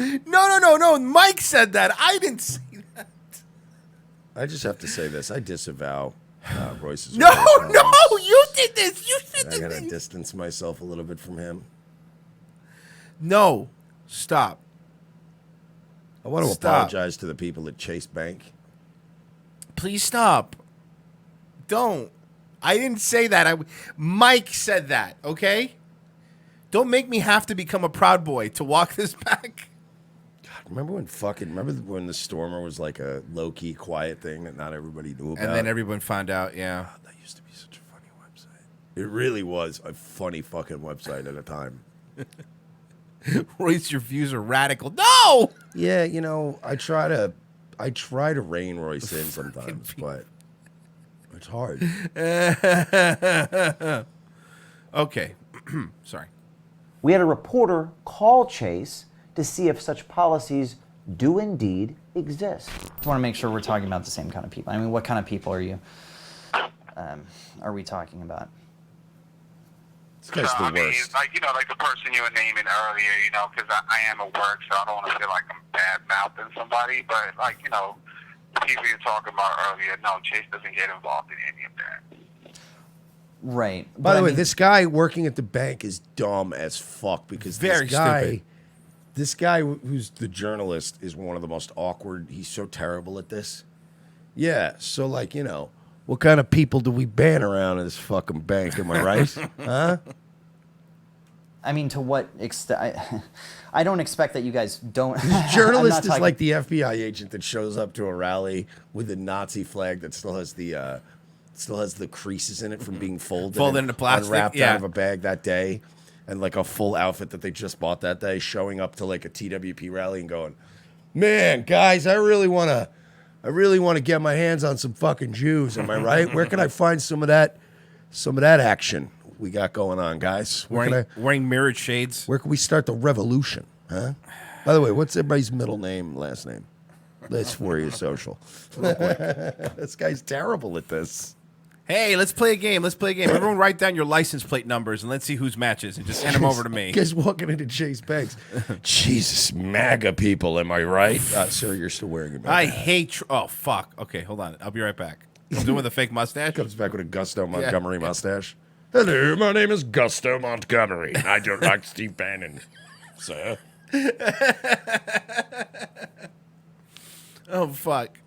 Mike said that. I didn't say that. I just have to say this. I disavow Royce's... No, you did this. You said this. I gotta distance myself a little bit from him. No. Stop. I want to Stop. apologize to the people at Chase Bank. Please stop. Don't. I didn't say that. Mike said that, okay? Don't make me have to become a Proud Boy to walk this back. God, remember when the Stormer was like a low-key, quiet thing that not everybody knew about? And then everyone found out, yeah. God, that used to be such a funny website. It really was a funny fucking website at a time. Royce, your views are radical. No! Yeah, you know, I try to rein Royce in sometimes, but it's hard. Okay. Sorry. We had a reporter call Chase to see if such policies do indeed exist. Just want to make sure we're talking about the same kind of people. I mean, what kind of people are we talking about? This guy's the I mean, worst. like the person you were naming earlier, because I am at work, so I don't want to feel like I'm bad-mouthing somebody, but, the people you're talking about earlier, no, Chase doesn't get involved in any of that. Right. By the way, this guy working at the bank is dumb as fuck because Very stupid. This guy who's the journalist is one of the most awkward. He's so terrible at this. Yeah, so what kind of people do we ban around in this fucking bank? Am I right? Huh? I mean, to what extent? I don't expect that you guys don't. Journalist is like the FBI agent that shows up to a rally with a Nazi flag that still has the creases in it from being folded into plastic, unwrapped out of a bag that day, and like a full outfit that they just bought that day, showing up to like a TWP rally and going, "Man, guys, I really want to get my hands on some fucking Jews. Am I right? Where can I find some of that action? we got going on, guys? Wearing mirrored shades. Where can we start the revolution, huh? By the way, what's everybody's middle name, last name? Let's for you social. This guy's terrible at this. Hey, let's play a game. Everyone write down your license plate numbers and let's see whose matches and just send them over to me. Guys walking into Chase Banks. Jesus, MAGA people, am I right? Sir, you're still wearing your MAGA I hat. hate... oh, fuck. Okay, hold on. I'll be right back. I'm doing with a fake mustache. Comes back with a Gusto Montgomery mustache. Hello, my name is Gusto Montgomery. I don't like Steve Bannon, sir. Oh, fuck.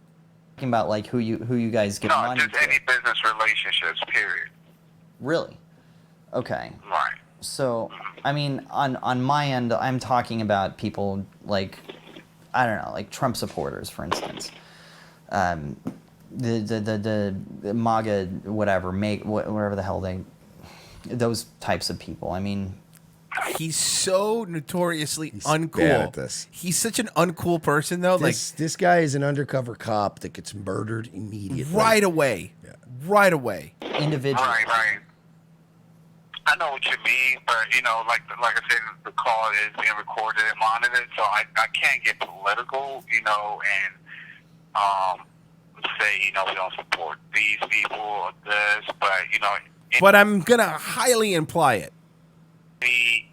Talking about like who you guys give No, money just to. any business relationships, period. Really? Okay. Right. So, I mean, on my end, I'm talking about people like, I don't know, like Trump supporters, for instance. The MAGA, whatever, whatever the hell those types of people. I mean, he's so notoriously uncool. bad at this. He's such an uncool person, though. This guy is an undercover cop that gets murdered immediately. Right away. Yeah. Right away. Individual. Right. I know what you mean, but like I said, the call is being recorded and monitored, so I can't get political, and say we don't support these people or this, but But I'm gonna highly imply it. Any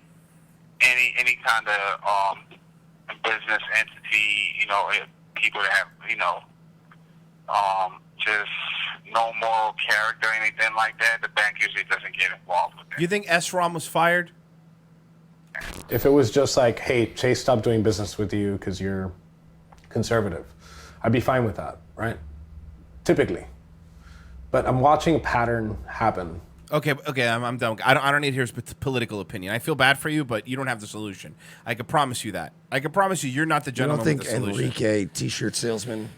kind of business entity, people that have just no moral character or anything like that, the bank usually doesn't get involved with it. You think SROM was fired? If it was just like, hey, Chase, stop doing business with you because you're conservative, I'd be fine with that, right? Typically. But I'm watching a pattern happen. Okay, I'm done. I don't need to hear his political opinion. I feel bad for you, but you don't have the solution. I can promise you that. I can promise you, you're not the gentleman with the solution. You don't think Enrique, t-shirt salesman?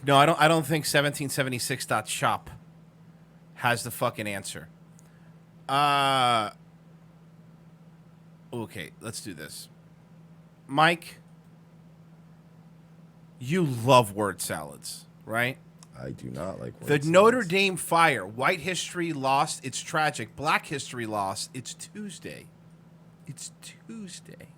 No, I don't think 1776.shop has the fucking answer. Okay, let's do this. Mike, you love word salads, right? I do not like word The salads. Notre Dame fire. White history lost. It's tragic. Black history lost. It's Tuesday. It's Tuesday.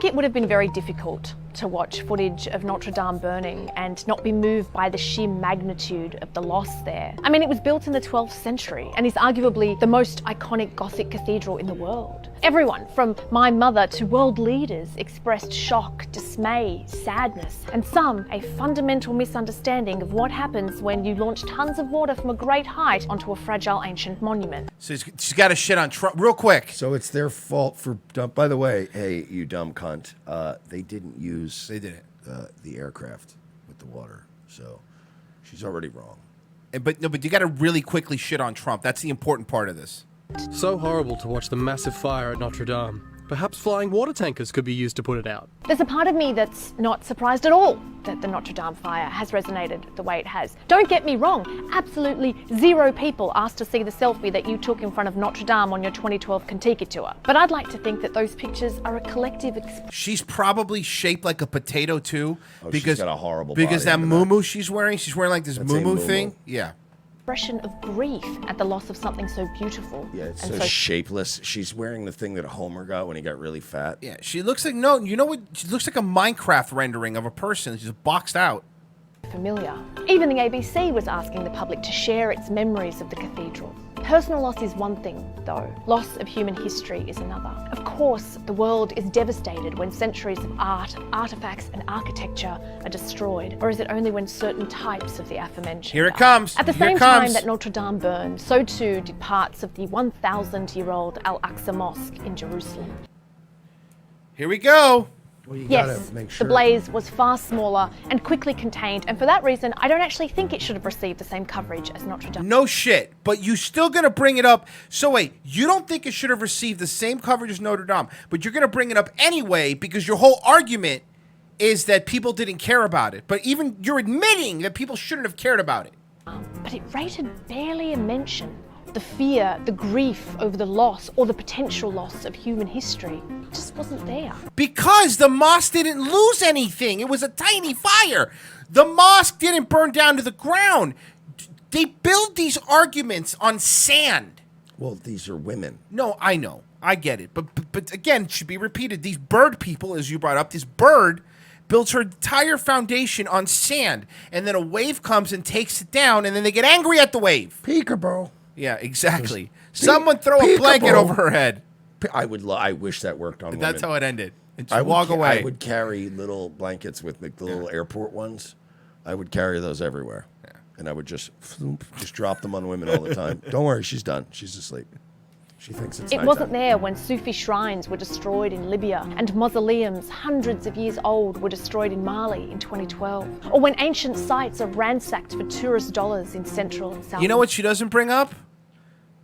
It would have been very difficult to watch footage of Notre Dame burning and not be moved by the sheer magnitude of the loss there. I mean, it was built in the 12th century and is arguably the most iconic Gothic cathedral in the world. Everyone, from my mother to world leaders, expressed shock, dismay, sadness, and some a fundamental misunderstanding of what happens when you launch tons of water from a great height onto a fragile ancient monument. So she's got to shit on Trump real quick. So it's their fault for dump. By the way, hey, you dumb cunt. They didn't use. They didn't. The aircraft with the water. So she's already wrong. But you got to really quickly shit on Trump. That's the important part of this. So horrible to watch the massive fire at Notre Dame. Perhaps flying water tankers could be used to put it out. There's a part of me that's not surprised at all that the Notre Dame fire has resonated the way it has. Don't get me wrong, absolutely zero people asked to see the selfie that you took in front of Notre Dame on your 2012 Kentucky tour. But I'd like to think that those pictures are a collective experience. She's probably shaped like a potato too, she's got a horrible because body that under muumuu she's wearing like this muumuu thing. Yeah. Expression of grief at the loss of something so beautiful. Yeah, it's and so shapeless. She's wearing the thing that Homer got when he got really fat. Yeah, she looks like you know what? She looks like a Minecraft rendering of a person. She's boxed out. Familiar. Even the ABC was asking the public to share its memories of the cathedral. Personal loss is one thing, though. Loss of human history is another. Of course, the world is devastated when centuries of art, artifacts, and architecture are destroyed. Or is it only when certain types of the aforementioned Here it comes. At the Here same it time comes. that Notre Dame burned, so too did parts of the 1,000-year-old Al-Aqsa Mosque in Jerusalem. Here we go. Well, you Yes, gotta make sure. the blaze was far smaller and quickly contained, and for that reason, I don't actually think it should have received the same coverage as Notre Dame. No shit, but you still gonna bring it up. So wait, you don't think it should have received the same coverage as Notre Dame, but you're gonna bring it up anyway because your whole argument is that people didn't care about it. But even you're admitting that people shouldn't have cared about it. But it rated barely a mention. The fear, the grief over the loss or the potential loss of human history just wasn't there. Because the mosque didn't lose anything. It was a tiny fire. The mosque didn't burn down to the ground. They build these arguments on sand. Well, these are women. No, I know. I get it. But again, it should be repeated. These bird people, as you brought up, this bird builds her entire foundation on sand. And then a wave comes and takes it down, and then they get angry at the wave. Peekaboo. Yeah, exactly. Someone throw a blanket over her head. I wish that worked on That's women. how it ended. And just walk away. I would carry little blankets with the little airport ones. I would carry those everywhere. Yeah. And I would just drop them on women all the time. Don't worry, she's done. She's asleep. She thinks it's It nighttime. wasn't there when Sufi shrines were destroyed in Libya and mausoleums hundreds of years old were destroyed in Mali in 2012. Or when ancient sites are ransacked for tourist dollars in Central and South. You know what she doesn't bring up?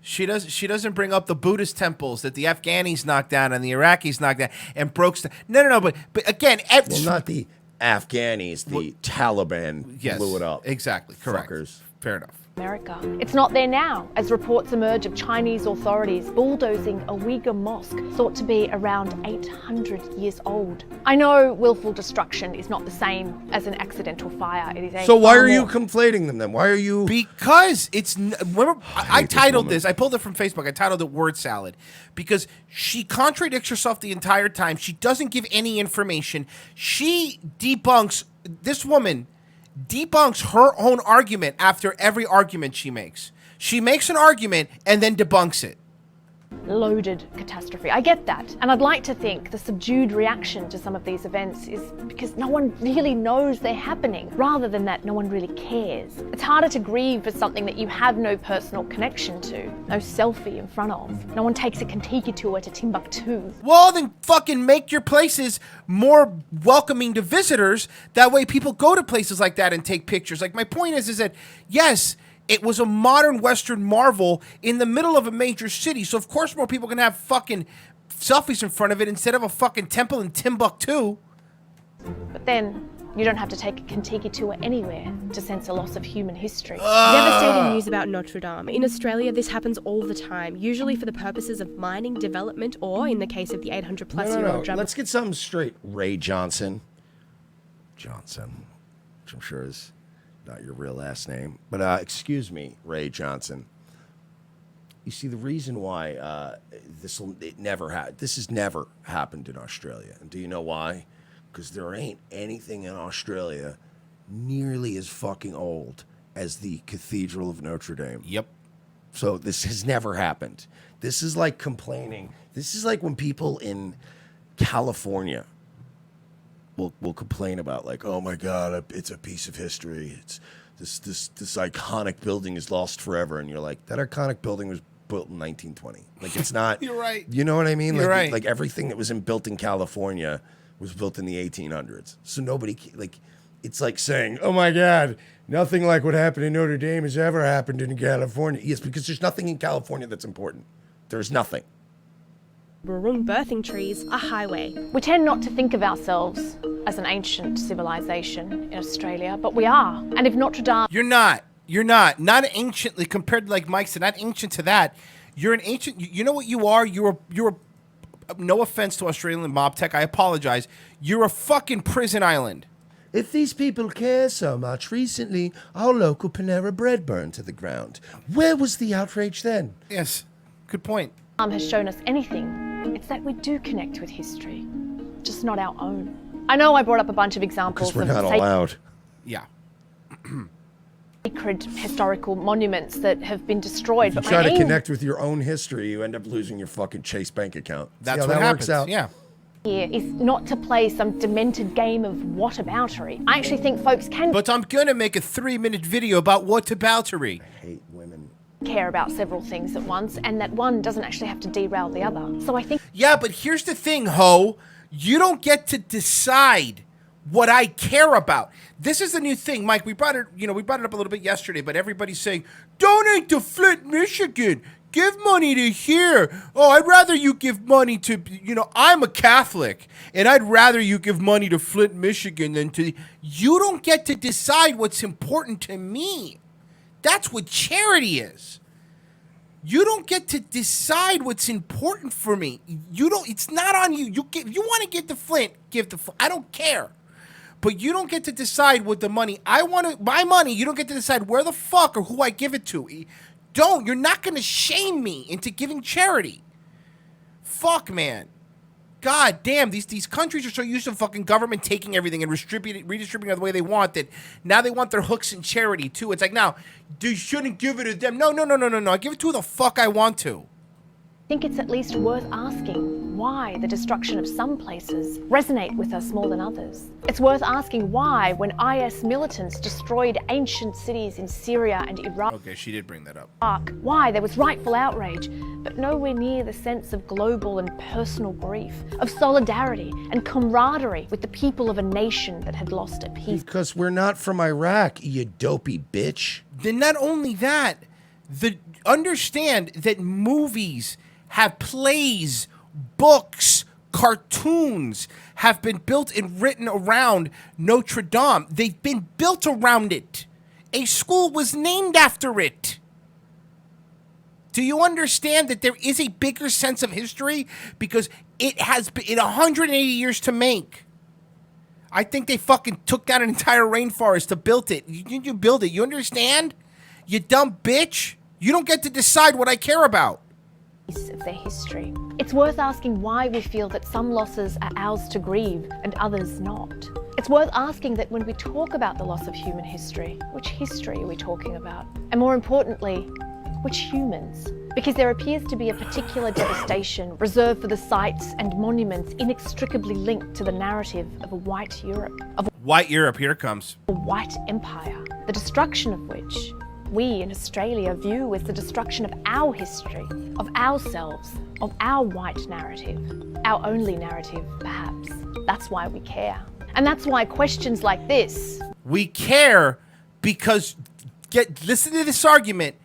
She doesn't bring up the Buddhist temples that the Afghanis knocked down and the Iraqis knocked down and broke. No. But again, well, not the Afghanis. The Taliban blew it up. Exactly. Correct. Fuckers. Fair enough. America. It's not there now, as reports emerge of Chinese authorities bulldozing a Uyghur mosque thought to be around 800 years old. I know willful destruction is not the same as an accidental fire. It is a So why far are you more- conflating them then? Why are you? Because remember, I titled this. I pulled it from Facebook. I titled it "Word Salad" because she contradicts herself the entire time. She doesn't give any information. She debunks. This woman debunks her own argument after every argument she makes. She makes an argument and then debunks it. Loaded catastrophe. I get that. And I'd like to think the subdued reaction to some of these events is because no one really knows they're happening. Rather than that, no one really cares. It's harder to grieve for something that you have no personal connection to, no selfie in front of. No one takes a Kentucky tour to Timbuktu. Well, then fucking make your places more welcoming to visitors. That way people go to places like that and take pictures. Like, my point is that, yes, it was a modern Western marvel in the middle of a major city. So, of course, more people can have fucking selfies in front of it instead of a fucking temple in Timbuktu. But then you don't have to take a Kentucky tour anywhere to sense a loss of human history. Devastating news about Notre Dame. In Australia, this happens all the time, usually for the purposes of mining, development, or, in the case of the 800-plus-year-old drum. Let's get something straight. Ray Johnson, which I'm sure is not your real last name, but excuse me, Ray Johnson. You see, the reason why this has never happened in Australia, and do you know why? Because there ain't anything in Australia nearly as fucking old as the Cathedral of Notre Dame. Yep. So this has never happened. This is like complaining. This is like when people in California will complain about, like, oh my God, it's a piece of history. It's this iconic building is lost forever, and you're like, that iconic building was built in 1920. Like, it's not. You're right. You know what I mean? You're like, right. Like everything that was built in California was built in the 1800s. So nobody it's like saying, oh my God, nothing like what happened in Notre Dame has ever happened in California. Yes, because there's nothing in California that's important. There's nothing. Barung birthing trees, a highway. We tend not to think of ourselves as an ancient civilization in Australia, but we are. And if Notre Dame... You're not. Not anciently compared to, like Mike said, not ancient to that. You're an ancient... You know what you are? You're no offense to Australian mob tech, I apologize. You're a fucking prison island. If these people care so much, recently our local Panera Bread burned to the ground. Where was the outrage then? Yes, good point. Has shown us anything, it's that we do connect with history, just not our own. I know I brought up a bunch of examples Because we're of not allowed. Yeah. sacred historical monuments that have been destroyed. If you but try my to aim connect with your own history, you end up losing your fucking Chase bank account. See That's how what that happens. works out? Yeah. here is not to play some demented game of whataboutery. I actually think folks can But I'm gonna make a 3-minute video about whataboutery. I hate women. care about several things at once, and that one doesn't actually have to derail the other. So I think Yeah, but here's the thing, ho. You don't get to decide what I care about. This is the new thing, Mike. We brought it up a little bit yesterday, but everybody's saying, donate to Flint, Michigan. Give money to here. Oh, I'd rather you give money to, I'm a Catholic, and I'd rather you give money to Flint, Michigan than to... You don't get to decide what's important to me. That's what charity is. You don't get to decide what's important for me. It's not on you. You want to give to Flint, give to Flint. I don't care. But you don't get to decide what the money I want to my money. You don't get to decide where the fuck or who I give it to. Don't. You're not going to shame me into giving charity. Fuck, man. God damn, these countries are so used to fucking government taking everything and redistributing it the way they want that now they want their hooks in charity too. It's like, now, you shouldn't give it to them. No. I give it to who the fuck I want to. I think it's at least worth asking why the destruction of some places resonate with us more than others. It's worth asking why, when IS militants destroyed ancient cities in Syria and Iraq, Okay, she did bring that up. why there was rightful outrage, but nowhere near the sense of global and personal grief, of solidarity and camaraderie with the people of a nation that had lost a piece. Because we're not from Iraq, you dopey bitch. Then not only that, understand that movies have plays, books, cartoons have been built and written around Notre Dame. They've been built around it. A school was named after it. Do you understand that there is a bigger sense of history? Because it has been 180 years to make. I think they fucking took down an entire rainforest to build it. You build it. You understand? You dumb bitch. You don't get to decide what I care about. Of their history. It's worth asking why we feel that some losses are ours to grieve and others not. It's worth asking that when we talk about the loss of human history, which history are we talking about? And more importantly, which humans? Because there appears to be a particular devastation reserved for the sites and monuments inextricably linked to the narrative of a white Europe, of White Europe, here it comes. a white empire, the destruction of which we in Australia view as the destruction of our history, of ourselves, of our white narrative, our only narrative, perhaps. That's why we care. And that's why questions like this. We care because, listen to this argument,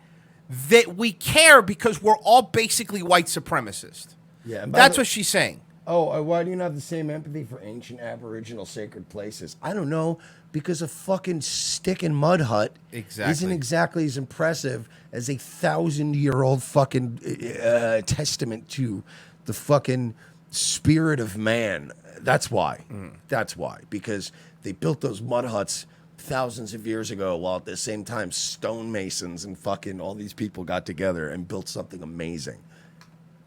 that we care because we're all basically white supremacists. Yeah, and That's what she's saying. Oh, why do you not have the same empathy for ancient Aboriginal sacred places? I don't know, because a fucking stick and mud hut isn't exactly as impressive as a 1,000-year-old fucking testament to the fucking spirit of man. That's why. That's why. Because they built those mud huts thousands of years ago, while at the same time stonemasons and fucking all these people got together and built something amazing.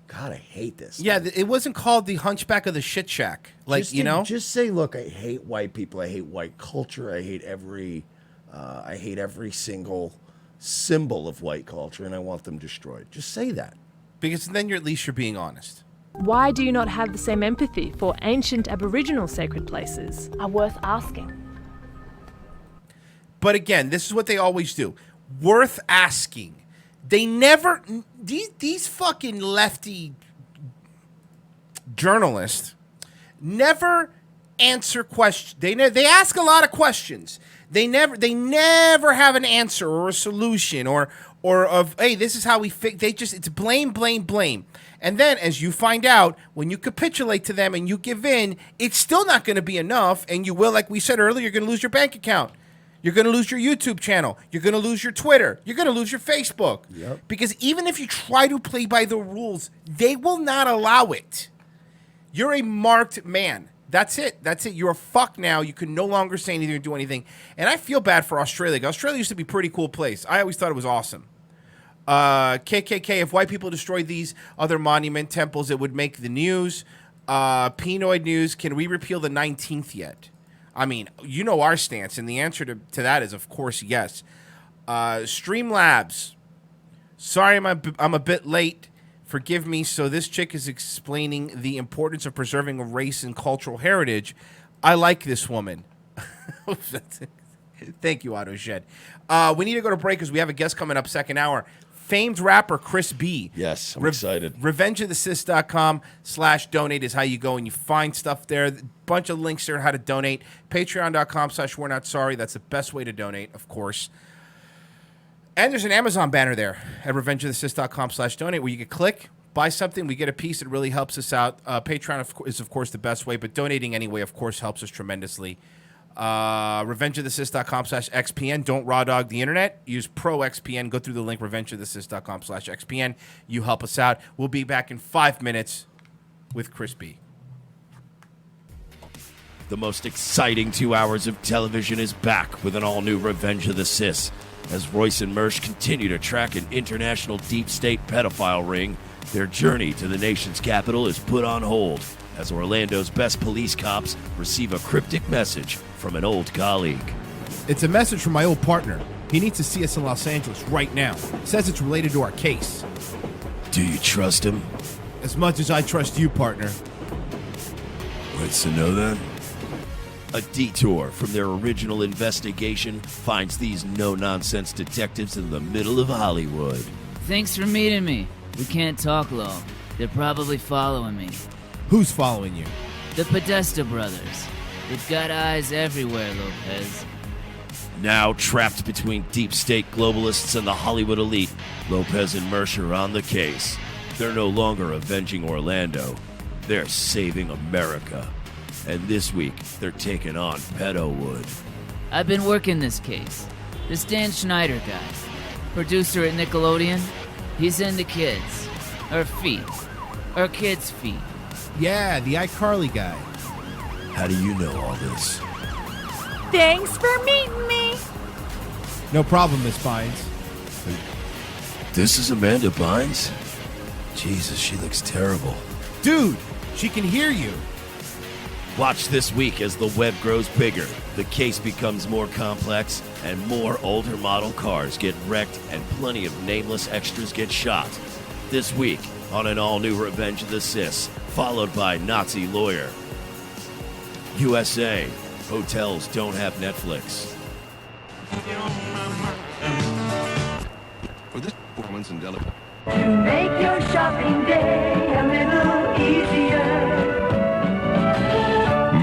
God, I hate this. Yeah, it wasn't called the Hunchback of the Shit Shack. Like, just say, look, I hate white people. I hate white culture. I hate every single symbol of white culture, and I want them destroyed. Just say that. Because then you're being honest. Why do you not have the same empathy for ancient Aboriginal sacred places? Are worth asking. But again, this is what they always do. Worth asking. They never, these fucking lefty journalists never answer questions. They ask a lot of questions. They never have an answer or a solution or of, hey, this is how we fix. It's blame. And then, as you find out, when you capitulate to them and you give in, it's still not going to be enough. And you will, like we said earlier, you're going to lose your bank account. You're going to lose your YouTube channel. You're going to lose your Twitter. You're going to lose your Facebook. Yep. Because even if you try to play by the rules, they will not allow it. You're a marked man. That's it. You're a fuck now. You can no longer say anything or do anything. And I feel bad for Australia. Australia used to be a pretty cool place. I always thought it was awesome. KKK, if white people destroyed these other monument temples, it would make the news. Pinoid News, can we repeal the 19th yet? I mean, you know our stance, and the answer to that is, of course, yes. Streamlabs. Sorry, I'm a bit late. Forgive me. So this chick is explaining the importance of preserving a race and cultural heritage. I like this woman. Thank you, AutoShed. We need to go to break because we have a guest coming up second hour. Famed rapper Chris B. Yes, I'm excited. RevengeOfTheCist.com/donate is how you go and you find stuff there. Bunch of links there how to donate. Patreon.com/We're Not Sorry. That's the best way to donate, of course. And there's an Amazon banner there at RevengeOfTheCist.com/donate where you can click, buy something, we get a piece. It really helps us out. Patreon is, of course, the best way, but donating anyway, of course, helps us tremendously. RevengeOfTheCist.com/XPN. Don't raw dog the internet. Use Pro XPN. Go through the link RevengeOfTheCist.com/XPN. You help us out. We'll be back in 5 minutes with Chris B. The most exciting 2 hours of television is back with an all-new Revenge of the Sis. As Royce and Mersch continue to track an international deep state pedophile ring, their journey to the nation's capital is put on hold as Orlando's best police cops receive a cryptic message from an old colleague. It's a message from my old partner. He needs to see us in Los Angeles right now. Says it's related to our case. Do you trust him? As much as I trust you, partner. What's to know then? A detour from their original investigation finds these no-nonsense detectives in the middle of Hollywood. Thanks for meeting me. We can't talk long. They're probably following me. Who's following you? The Podesta brothers. They've got eyes everywhere, Lopez. Now trapped between deep state globalists and the Hollywood elite, Lopez and Mersch are on the case. They're no longer avenging Orlando. They're saving America. And this week, they're taking on Pedowood. I've been working this case. This Dan Schneider guy, producer at Nickelodeon, he's into kids. Or feet. Or kids' feet. Yeah, the iCarly guy. How do you know all this? Thanks for meeting me. No problem, Miss Bynes. This is Amanda Bynes? Jesus, she looks terrible. Dude, she can hear you. Watch this week as the web grows bigger, the case becomes more complex, and more older model cars get wrecked and plenty of nameless extras get shot. This week on an all-new Revenge of the Sis, followed by Nazi Lawyer. USA, hotels don't have Netflix. For this performance in Delaware. To make your shopping day a little easier.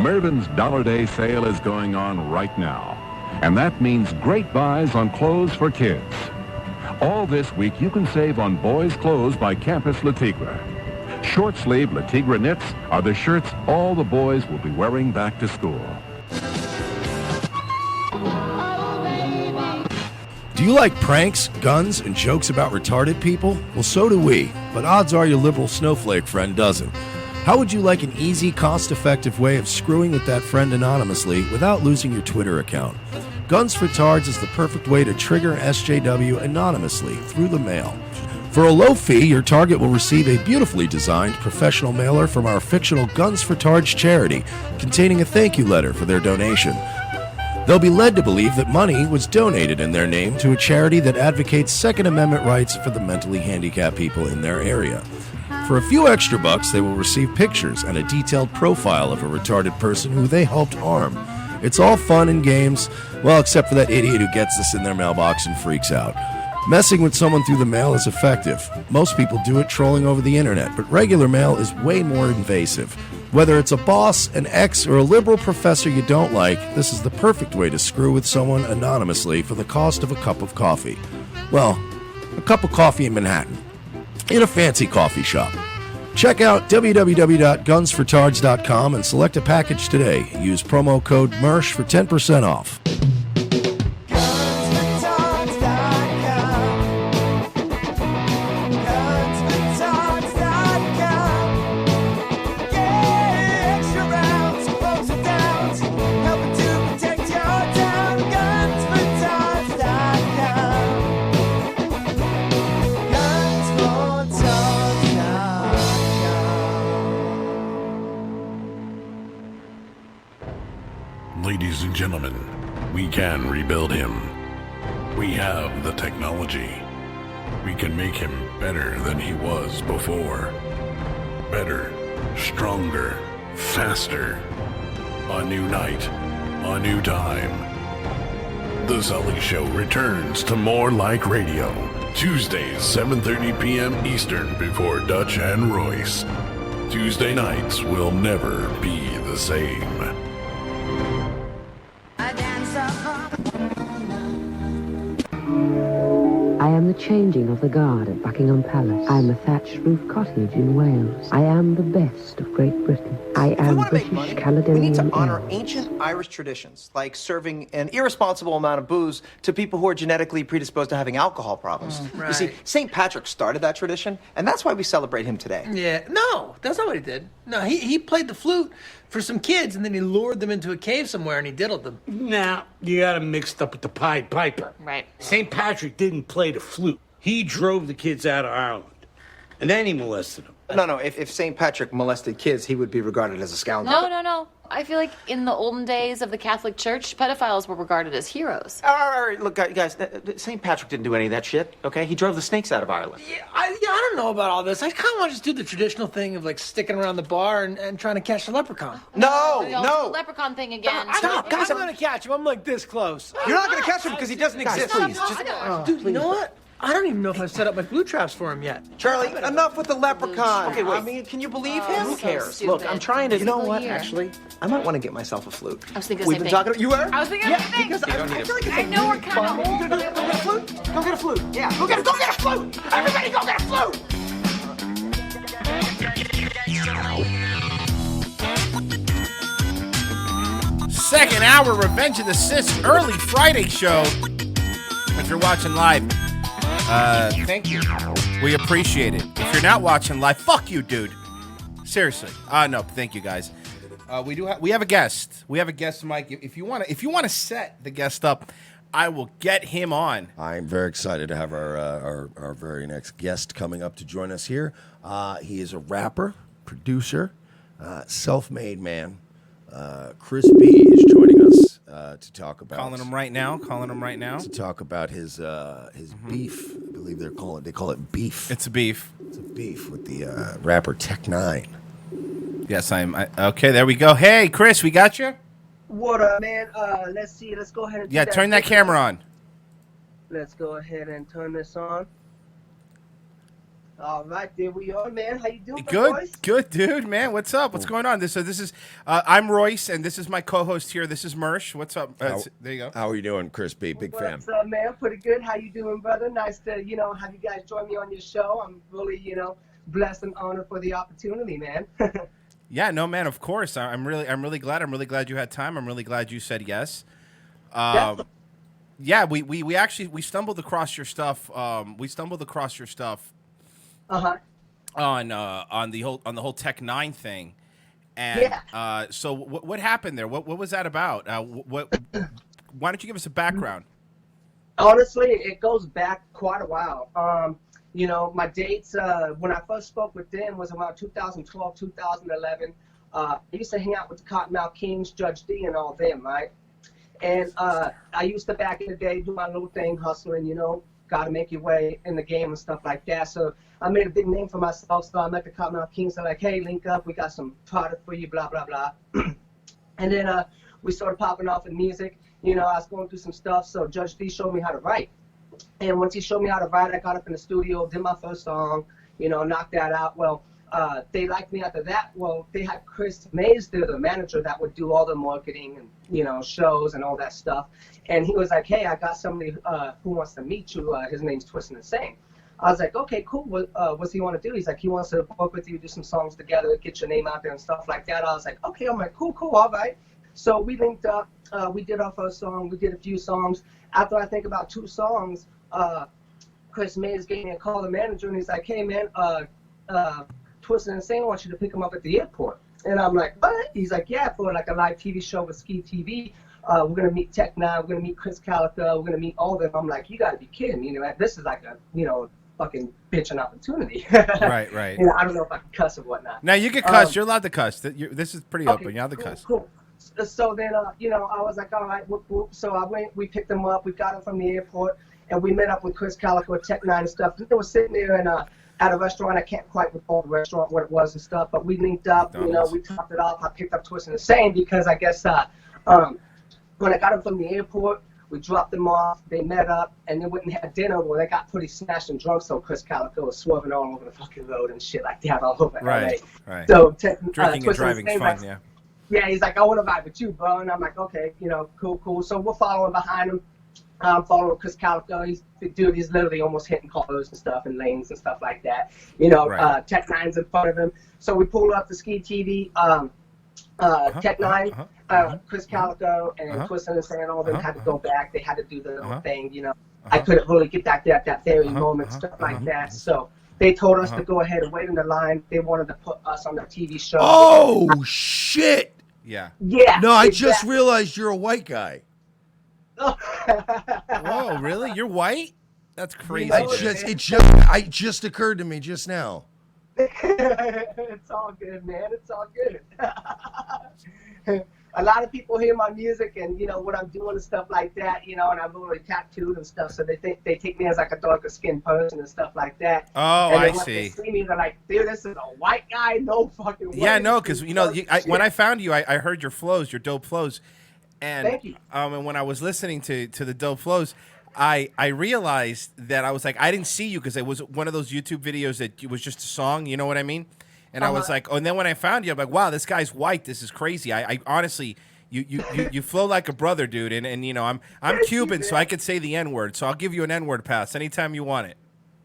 Mervyn's Dollar Day sale is going on right now, and that means great buys on clothes for kids. All this week, you can save on boys' clothes by Campus Le Tigre. Short-sleeve Le Tigre knits are the shirts all the boys will be wearing back to school. Do you like pranks, guns, and jokes about retarded people? Well, so do we, but odds are your liberal snowflake friend doesn't. How would you like an easy, cost-effective way of screwing with that friend anonymously without losing your Twitter account? Guns for Tards is the perfect way to trigger SJW anonymously through the mail. For a low fee, your target will receive a beautifully designed professional mailer from our fictional Guns for Tards charity, containing a thank you letter for their donation. They'll be led to believe that money was donated in their name to a charity that advocates Second Amendment rights for the mentally handicapped people in their area. For a few extra bucks, they will receive pictures and a detailed profile of a retarded person who they helped harm. It's all fun and games, well, except for that idiot who gets this in their mailbox and freaks out. Messing with someone through the mail is effective. Most people do it trolling over the internet, but regular mail is way more invasive. Whether it's a boss, an ex, or a liberal professor you don't like, this is the perfect way to screw with someone anonymously for the cost of a cup of coffee. Well, a cup of coffee in Manhattan, in a fancy coffee shop. Check out www.gunsfortards.com and select a package today. Use promo code MERSH for 10% off. Ladies and gentlemen, we can rebuild him. We have the technology. We can make him better than he was before. Better, stronger, faster. A new night, a new time. The Sully Show returns to More Like Radio, Tuesdays, 7:30 p.m. Eastern before Dutch and Royce. Tuesday nights will never be the same. I am am the changing of the guard at Buckingham Palace. I am a thatched roof cottage in Wales. I am the best of Great Britain. I am British Caledonian. We need to honor Air. ancient Irish traditions, like serving an irresponsible amount of booze to people who are genetically predisposed to having alcohol problems. You see, St. Patrick started that tradition, and that's why we celebrate him today. Yeah, no, that's not what he did. No, he played the flute for some kids, and then he lured them into a cave somewhere, and he diddled them. Now, you got him mixed up with the Pied Piper. Right. St. Patrick didn't play the flute. He drove the kids out of Ireland, and then he molested them. No, if St. Patrick molested kids, he would be regarded as a scoundrel. No. I feel like in the olden days of the Catholic Church, pedophiles were regarded as heroes. All right, look, guys, St. Patrick didn't do any of that shit, okay? He drove the snakes out of Ireland. I don't know about all this. I kind of want to just do the traditional thing of, like, sticking around the bar and trying to catch the leprechaun. No. The leprechaun thing again. Stop, guys, I'm going to catch him. I'm, like, this close. You're not going to catch him because he doesn't exist. Please, Dude, you know what? I don't even know if I've set up my flute traps for him yet. Charlie, enough with the leprechaun. Okay, wait. I mean, can you believe him? Who cares? stupid. Look, I'm trying to. You know what? Here. Actually, I might want to get myself a flute. I was thinking the We've same been thing. talking. You were? I was thinking the same thing. Because I feel like it's I know we're kind of old. Go get a flute. Go get a flute. Yeah. Go get a flute. Everybody, go get a flute. Second hour, Revenge of the Sis, early Friday show. If you're watching live, thank you. We appreciate it. If you're not watching live, fuck you, dude. Seriously. No, thank you, guys. We have a guest. We have a guest, Mike. If you want to set the guest up, I will get him on. I'm very excited to have our very next guest coming up to join us here. He is a rapper, producer, self-made man. Chris B is joining us to talk about. Calling him right now. To talk about his beef. I believe they call it beef. It's a beef. It's a beef with the rapper Tech Nine. Yes, okay, there we go. Hey, Chris, we got you? What up, man? Let's see. Let's go ahead and do Turn that camera on. Let's go ahead and turn this on. All right, there we are, man. How you doing, boys? Good, dude, man. What's up? What's going on? This is I'm Royce, and this is my co-host here. This is Mersh. What's up? There you go. How are you doing, Chris B? Big fan. What's up, man? Pretty good. How you doing, brother? Nice to, have you guys join me on your show. I'm really, blessed and honored for the opportunity, man. Yeah, no, man. Of course, I'm really glad. I'm really glad you had time. I'm really glad you said yes. Yeah, we actually stumbled across your stuff. On the whole Tech Nine thing, and so what happened there? What was that about? Why don't you give us a background? Honestly, it goes back quite a while. My dates when I first spoke with them was around 2012, 2011. I used to hang out with the Cottonmouth Kings, Judge D, and all them, right? And I used to back in the day do my little thing, hustling, got to make your way in the game and stuff like that. So I made a big name for myself. So I met the Cottonmouth Kings. They're like, hey, link up. We got some product for you, blah, blah, blah. And then we started popping off in music. I was going through some stuff. So Judge D showed me how to write. And once he showed me how to write, I got up in the studio, did my first song, knocked that out. Well, they liked me after that. Well, they had Chris Mays there, the manager that would do all the marketing and, shows and all that stuff. And he was like, hey, I got somebody who wants to meet you. His name's Twistin' Insane. I was like, okay, cool. What's he want to do? He's like, he wants to work with you, do some songs together, get your name out there and stuff like that. I was like, okay. I'm like, cool, all right. So we linked up. We did our first song. We did a few songs. After I think about 2 songs, Chris Mays gave me a call, the manager, and he's like, hey, man, Twistin' Insane wants you to pick him up at the airport. And I'm like, what? He's like, yeah, for like a live TV show with Ski TV. We're going to meet Tech Nine. We're going to meet Chris Calico. We're going to meet all of them. I'm like, you got to be kidding me. This is like a, fucking bitching opportunity. Right. I don't know if I can cuss or whatnot. Now, you can cuss. You're allowed to cuss. This is pretty open. You're allowed to cuss. Cool. So then, I was like, all right, whoop, whoop. So I went, we picked him up. We got him from the airport, and we met up with Chris Calico at Tech Nine and stuff. They were sitting there and at a restaurant. I can't quite recall the restaurant, what it was and stuff, but we linked up. We topped it off. I picked up Twistin' Insane because I guess when I got him from the airport, we dropped them off. They met up, and they went and had dinner. Well, they got pretty smashed and drunk, so Chris Calico was swerving all over the fucking road and shit like that all over Right. So drinking and driving is fun, yeah. Yeah, he's like, I want to ride with you, bro. And I'm like, okay, cool. So we're following behind him. I'm following Chris Calico. He's literally almost hitting corners and stuff and lanes and stuff like that. You know, Right. Tech Nine's in front of him. So we pulled up the Ski TV. Tech Nine, Chris Calico, and Twist and Insane, all of them had to go back. They had to do their own thing. You know, I couldn't really get back there at that very moment, stuff like that. So they told us to go ahead and wait in the line. They wanted to put us on the TV show. Oh shit! Yeah. Yeah. No, I just exactly. realized you're a white guy. Whoa, really? You're white? That's crazy. It just occurred to me just now. It's all good, man. It's all good. A lot of people hear my music and, you know, what I'm doing and stuff like that, you know, and I'm really tattooed and stuff, so they take me as like a darker skinned person and stuff like that. Oh, and I then when see. They see me, they're like, dude, this is a white guy, no fucking way. Yeah, no, because, you know, when I found you, I heard your flows, your dope flows. And, Thank you. And when I was listening to the dope flows, I realized that I was like, I didn't see you because it was one of those YouTube videos that it was just a song, you know what I mean? And I was like, oh, and then when I found you, I'm like, wow, this guy's white. This is crazy. I honestly, you flow like a brother, dude. And you know, I'm Cuban, so I could say the N-word. So I'll give you an N-word pass anytime you want it.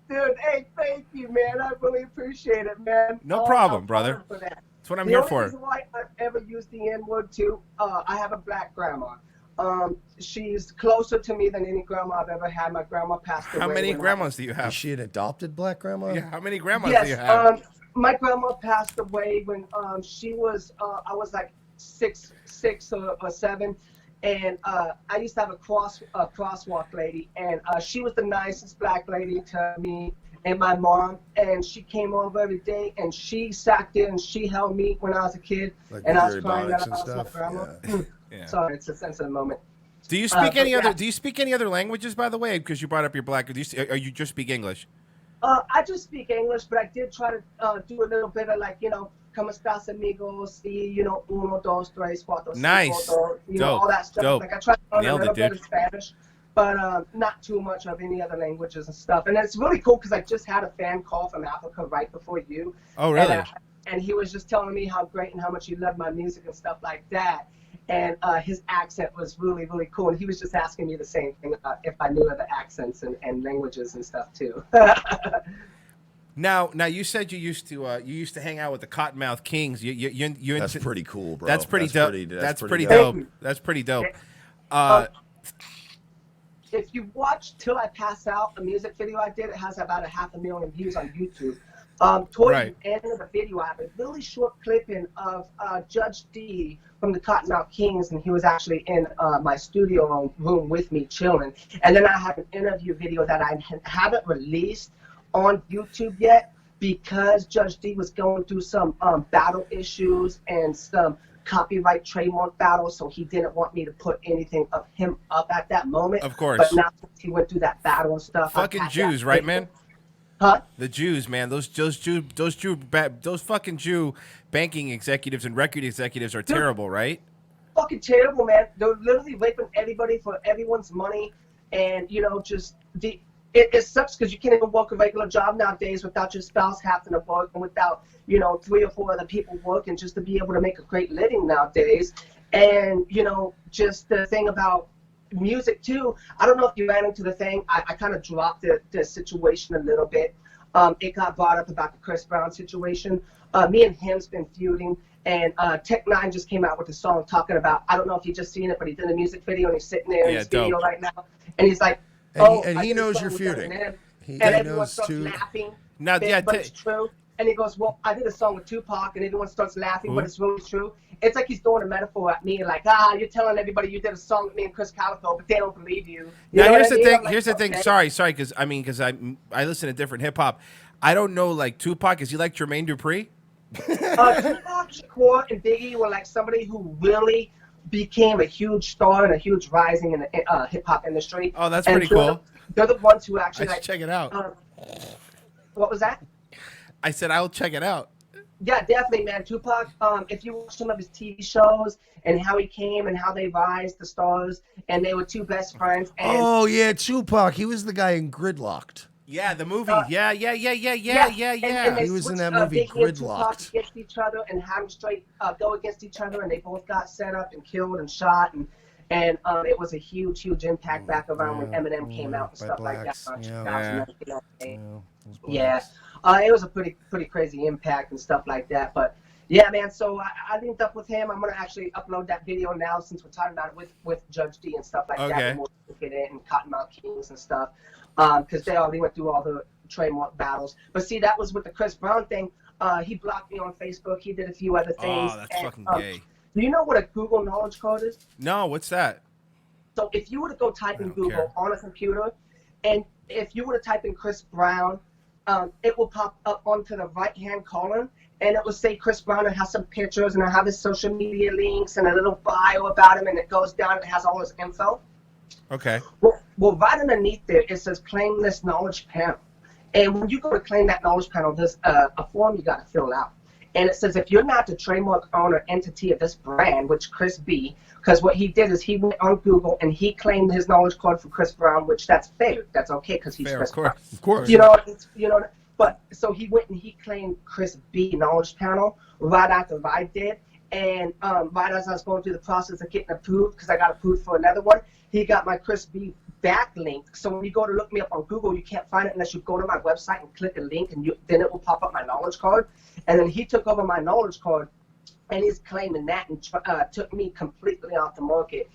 Dude, hey, thank you, man. I really appreciate it, man. No problem, brother. For that. That's what I'm here The for. only reason why I've ever used the N-word too, I have a black grandma. She's closer to me than any grandma I've ever had. My grandma passed away. How many grandmas do you have? Is she an adopted black grandma? Yeah, how many grandmas Yes, do you have? my grandma passed away when she was I was like six or seven, and I used to have a crosswalk lady, and she was the nicest black lady to me and my mom, and she came over every day, and she sat there and she held me when I was a kid, Like and I was your crying that I dogs was and my stuff? grandma. Yeah. Sorry, it's a sensitive moment. Do you speak any but other? yeah. Do you speak any other languages, by the way? Because you brought up your black. Or you just speak English? I just speak English, but I did try to do a little bit of, like, you know, ¿Cómo estás, amigos? Y, you know, 1, 2, 3, 4, 5, Nice. you know, Dope. all that stuff. Dope. Like, I tried to learn Nailed a little it, bit dude. of Spanish, but not too much of any other languages and stuff. And it's really cool because I just had a fan call from Africa right before you. Oh, really? And he was just telling me how great and how much he loved my music and stuff like that. And his accent was really, really cool. And he was just asking me the same thing, if I knew other accents and languages and stuff too. Now you said you used to hang out with the Cottonmouth Kings. You That's pretty cool, bro. That's pretty That's dope. pretty- That's that's pretty pretty dope. dope. That's pretty dope. If you watch Till I Pass Out, a music video I did, it has about 500,000 views on YouTube. Towards Right. the end of the video, I have a really short clipping of Judge D from the Cottonmouth Kings, and he was actually in my studio room with me chilling. And then I have an interview video that I haven't released on YouTube yet because Judge D was going through some battle issues and some copyright trademark battles, so he didn't want me to put anything of him up at that moment. Of course. But now since he went through that battle and stuff. Fucking Jews, right, man? Huh? The Jews, man. Those fucking Jew banking executives and record executives are terrible, right? Fucking terrible, man. They're literally raping everybody for everyone's money, and you know, just it sucks because you can't even work a regular job nowadays without your spouse having to work and without, you know, 3 or 4 other people working just to be able to make a great living nowadays. And you know, just the thing about music too. I don't know if you ran into the thing. I kind of dropped the situation a little bit. It got brought up about the Chris Brown situation. Me and him's been feuding, and Tech Nine just came out with a song talking about. I don't know if you just seen it, but he did a music video and he's sitting there in his video right now, and he's like, And he knows you're feuding. And everyone starts laughing. Now, but it's true. And he goes, well, I did a song with Tupac, and everyone starts laughing, but it's really true. It's like he's throwing a metaphor at me, like, you're telling everybody you did a song with me and Chris Calico, but they don't believe you. Now, here's the thing. Like, Here's the thing. okay. Sorry, because I listen to different hip hop. I don't know, like, Tupac. Is he like Jermaine Dupri? Tupac Shakur and Biggie were like somebody who really became a huge star and a huge rising in the hip hop industry. Oh, that's And pretty cool. They're the ones who actually I should check it out. What was that? I said I'll check it out. Yeah, definitely, man. Tupac, if you watch some of his TV shows and how he came and how they rise the stars, and they were 2 best friends. And Oh yeah, Tupac. He was the guy in Gridlocked. Yeah, the movie. Yeah. And they He was in switched, that movie, Biggie and Tupac Gridlocked. against each other and had them straight go against each other, and they both got set up and killed and shot, And it was a huge impact back around when Eminem came out and stuff like that. Yeah, it was a pretty crazy impact and stuff like that. But yeah, man. So I linked up with him. I'm gonna actually upload that video now since we're talking about it with Judge D and stuff like that. And we'll look at it and Cottonmouth Kings and stuff, because they went through all the trademark battles. But see, that was with the Chris Brown thing. He blocked me on Facebook. He did a few other things. Oh, that's fucking gay. Do you know what a Google knowledge code is? No, what's that? So if you were to go type in Google on a computer, and if you were to type in Chris Brown, it will pop up onto the right-hand column, and it will say Chris Brown and has some pictures, and I have his social media links and a little bio about him, and it goes down and it has all his info. Okay. Well, right underneath there, it says claim this knowledge panel. And when you go to claim that knowledge panel, there's a form you got to fill out. And it says if you're not the trademark owner entity of this brand, which Chris B, because what he did is he went on Google and he claimed his knowledge code for Chris Brown, which that's fair. That's okay because he's Chris Brown. Of course. You know. But so he went and he claimed Chris B knowledge panel right after I did. And right as I was going through the process of getting approved, because I got approved for another one, he got my Chris B backlink. So when you go to look me up on Google, you can't find it unless you go to my website and click a link, and then it will pop up my knowledge code. And then he took over my knowledge code, and he's claiming that and took me completely off the market.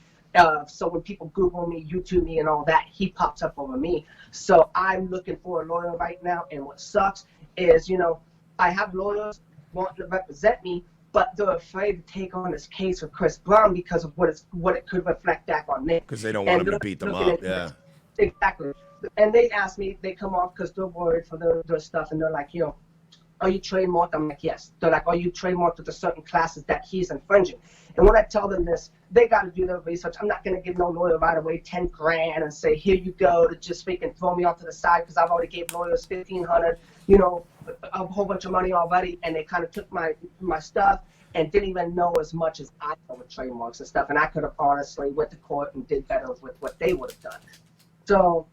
So when people Google me, YouTube me, and all that, he pops up over me. So I'm looking for a lawyer right now, and what sucks is, I have lawyers wanting to represent me, but they're afraid to take on this case with Chris Brown because of what it could reflect back on me. Because they don't want him to beat them up, yeah. Exactly. And they ask me, they come off because they're worried for their stuff, and they're like, are you trademarked? I'm like, yes. They're like, are you trademarked with the certain classes that he's infringing? And when I tell them this, they got to do their research. I'm not going to give no lawyer right away $10,000 and say, here you go, to just freaking throw me off to the side because I've already gave lawyers $1,500, a whole bunch of money already, and they kind of took my stuff and didn't even know as much as I know with trademarks and stuff. And I could have honestly went to court and did better with what they would have done. So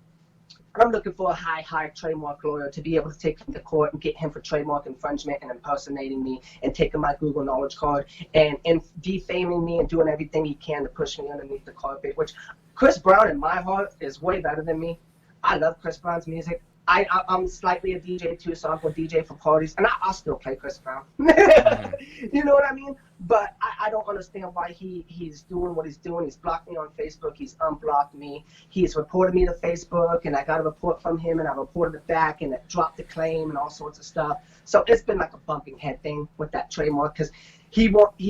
I'm looking for a high trademark lawyer to be able to take him to court and get him for trademark infringement and impersonating me and taking my Google knowledge card and defaming me and doing everything he can to push me underneath the carpet, which Chris Brown in my heart is way better than me. I love Chris Brown's music. I'm slightly a DJ too, so I'm going to DJ for parties, and I'll still play Chris Brown. You know what I mean? But I don't understand why he's doing what he's doing. He's blocked me on Facebook. He's unblocked me. He's reported me to Facebook, and I got a report from him, and I reported it back, and it dropped the claim and all sorts of stuff. So it's been like a bumping head thing with that trademark because he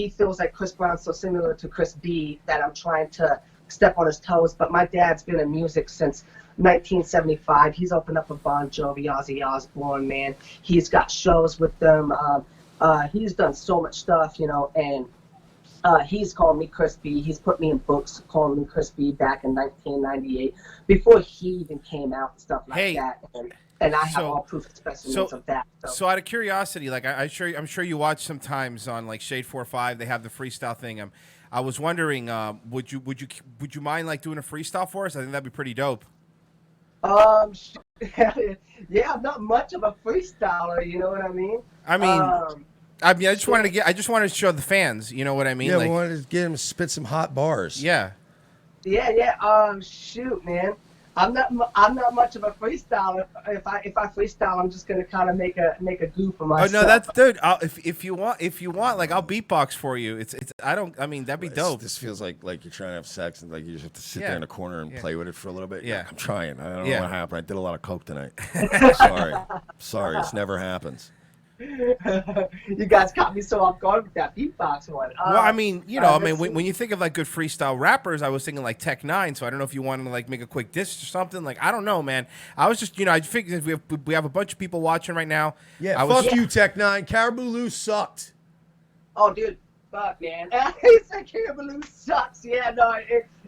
feels like Chris Brown's so similar to Chris B that I'm trying to step on his toes. But my dad's been in music since 1975. He's opened up a Bon Jovi, Ozzy Osbourne, man. He's got shows with them. He's done so much stuff, and he's called me Chris B. He's put me in books calling me Chris B back in 1998 before he even came out and stuff like that. And I have all proof specimens of that. So out of curiosity, like I'm sure you watch sometimes on like Shade 4-5, they have the freestyle thing. I was wondering, would you mind like doing a freestyle for us? I think that'd be pretty dope. Yeah, I'm not much of a freestyler, you know what I mean? I just wanted to show the fans, you know what I mean? Yeah, we wanted to get him to spit some hot bars. Yeah. Yeah. Shoot, man. I'm not much of a freestyler. If I freestyle, I'm just gonna kind of make a goof of myself. Oh no, that's dude. If you want, like I'll beatbox for you. That'd be dope. This feels like you're trying to have sex and like you just have to sit there in a corner and play with it for a little bit. Yeah, I'm trying. I don't know what happened. I did a lot of coke tonight. Sorry, this never happens. You guys caught me so off guard with that beatbox one. Well, when you think of like good freestyle rappers, I was thinking like Tech 9. So I don't know if you wanted to like make a quick diss or something. Like I don't know, man. I was just I figured we have a bunch of people watching right now. Yeah, fuck you, Tech 9. Caribou Lou sucked. Oh, dude, fuck, man. He said Caribou Lou sucks. Yeah, no,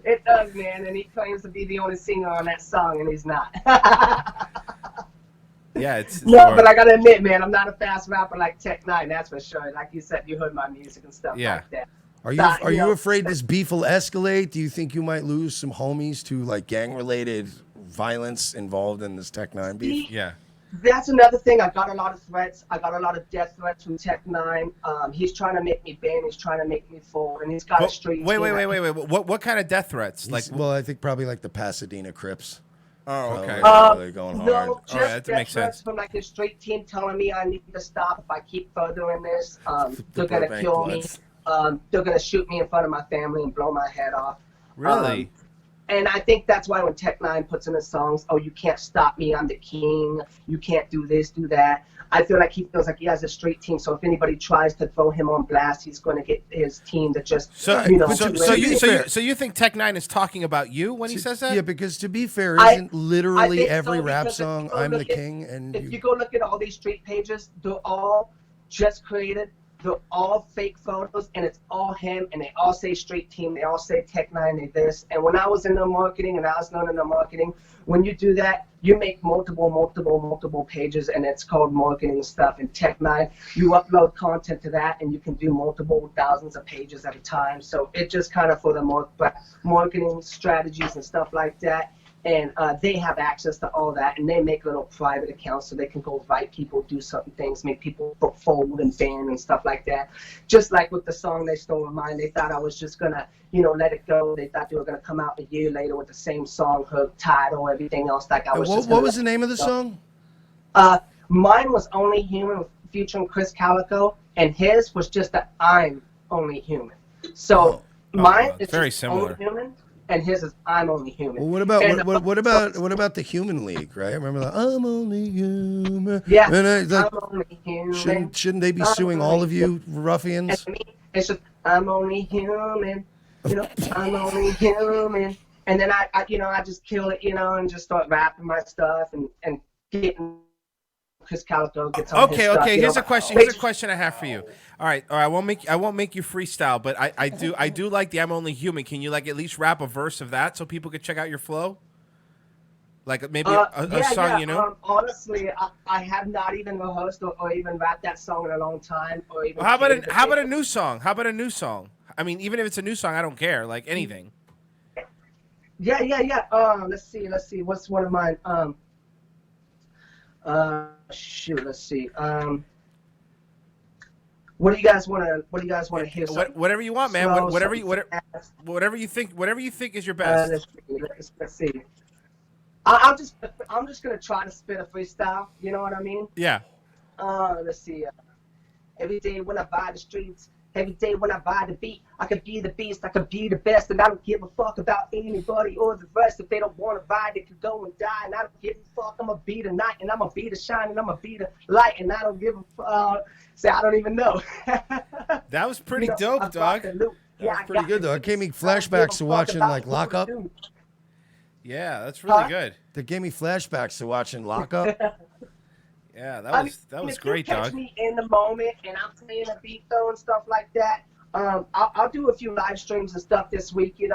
it does, man. And he claims to be the only singer on that song, and he's not. Yeah, it's no, hard. But I gotta admit, man, I'm not a fast rapper like Tech 9, that's for sure. Like you said, you heard my music and stuff like that. Are you afraid this beef will escalate? Do you think you might lose some homies to like gang-related violence involved in this Tech 9 beef? Yeah. That's another thing. I got a lot of threats. I got a lot of death threats from Tech9. He's trying to make me ban. He's trying to make me fold, and he's got a street. Wait. What kind of death threats? Like, Well, I think probably like the Pasadena Crips. Oh, okay. Probably going hard. No, just that death makes threats sense. from like the street team telling me I need to stop if I keep furthering this. They're gonna Burbank kill me. Bloods. They're gonna shoot me in front of my family and blow my head off. Really? And I think that's why when Tech9 puts in his songs, oh, you can't stop me, I'm the king, you can't do this, do that. I feel like he feels like he has a street team, so if anybody tries to throw him on blast, he's going to get his team to just, So you think Tech9 is talking about you when he says that? Yeah, because to be fair, isn't literally every rap song "I'm the king"? And if you go look at all these street pages, they're all just created. They're all fake photos, and it's all him, and they all say street team, they all say Tech9, they this. And when I was in the marketing and I was learning the marketing, when you do that, you make multiple pages, and it's called marketing stuff. And Tech9, you upload content to that, and you can do multiple thousands of pages at a time. So it just kind of for the marketing strategies and stuff like that. And they have access to all that, and they make little private accounts so they can go invite people, do certain things, make people fold and ban and stuff like that. Just like with the song They Stole Mine, they thought I was just gonna, let it go. They thought they were gonna come out a year later with the same song, hook, title, everything else. Like I was. What was the name of the song? Mine was Only Human, featuring Chris Calico, and his was just that I'm Only Human. So mine is very just similar. Only Human. And his is I'm Only Human. Well, what about the Human League, right? Remember that I'm only human. Yeah, And I'm only human. Shouldn't they be suing all of you ruffians? And me, it's just I'm only human. I'm only human. And then I just kill it, and just start rapping my stuff and getting Chris Calico gets on his stuff, Okay. Here's a question. Here's a question I have for you. All right. I won't make you freestyle, but I do like the I'm Only Human. Can you like at least rap a verse of that so people can check out your flow? Like maybe a song, honestly, I have not even rehearsed or even rapped that song in a long time. Or even how about a new song? How about a new song? I mean, even if it's a new song, I don't care. Like anything. Yeah. Let's see. What's one of mine? Let's see. What do you guys want to hear? Whatever you want, man. Whatever you think is your best. Let's see. I'm just gonna try to spit a freestyle. You know what I mean? Yeah. Let's see. Every day when I buy the streets, every day when I buy the beat, I could be the beast, I could be the best, and I don't give a fuck about anybody or the rest. If they don't want to buy, they could go and die, and I don't give a fuck. I'm gonna be the night, and I'm gonna be the shine, and I'm gonna be the light, and I don't give a fuck. Say, I don't even know. That was pretty dope, dog. Yeah, Pretty good though. It gave me flashbacks to watching like Lock Up. Yeah, that's really good. That gave me flashbacks to watching Lock Up. Yeah, that was great, dog. dog. Me in the moment, and I'm playing a beat though and stuff like that. I'll do a few live streams and stuff this week, and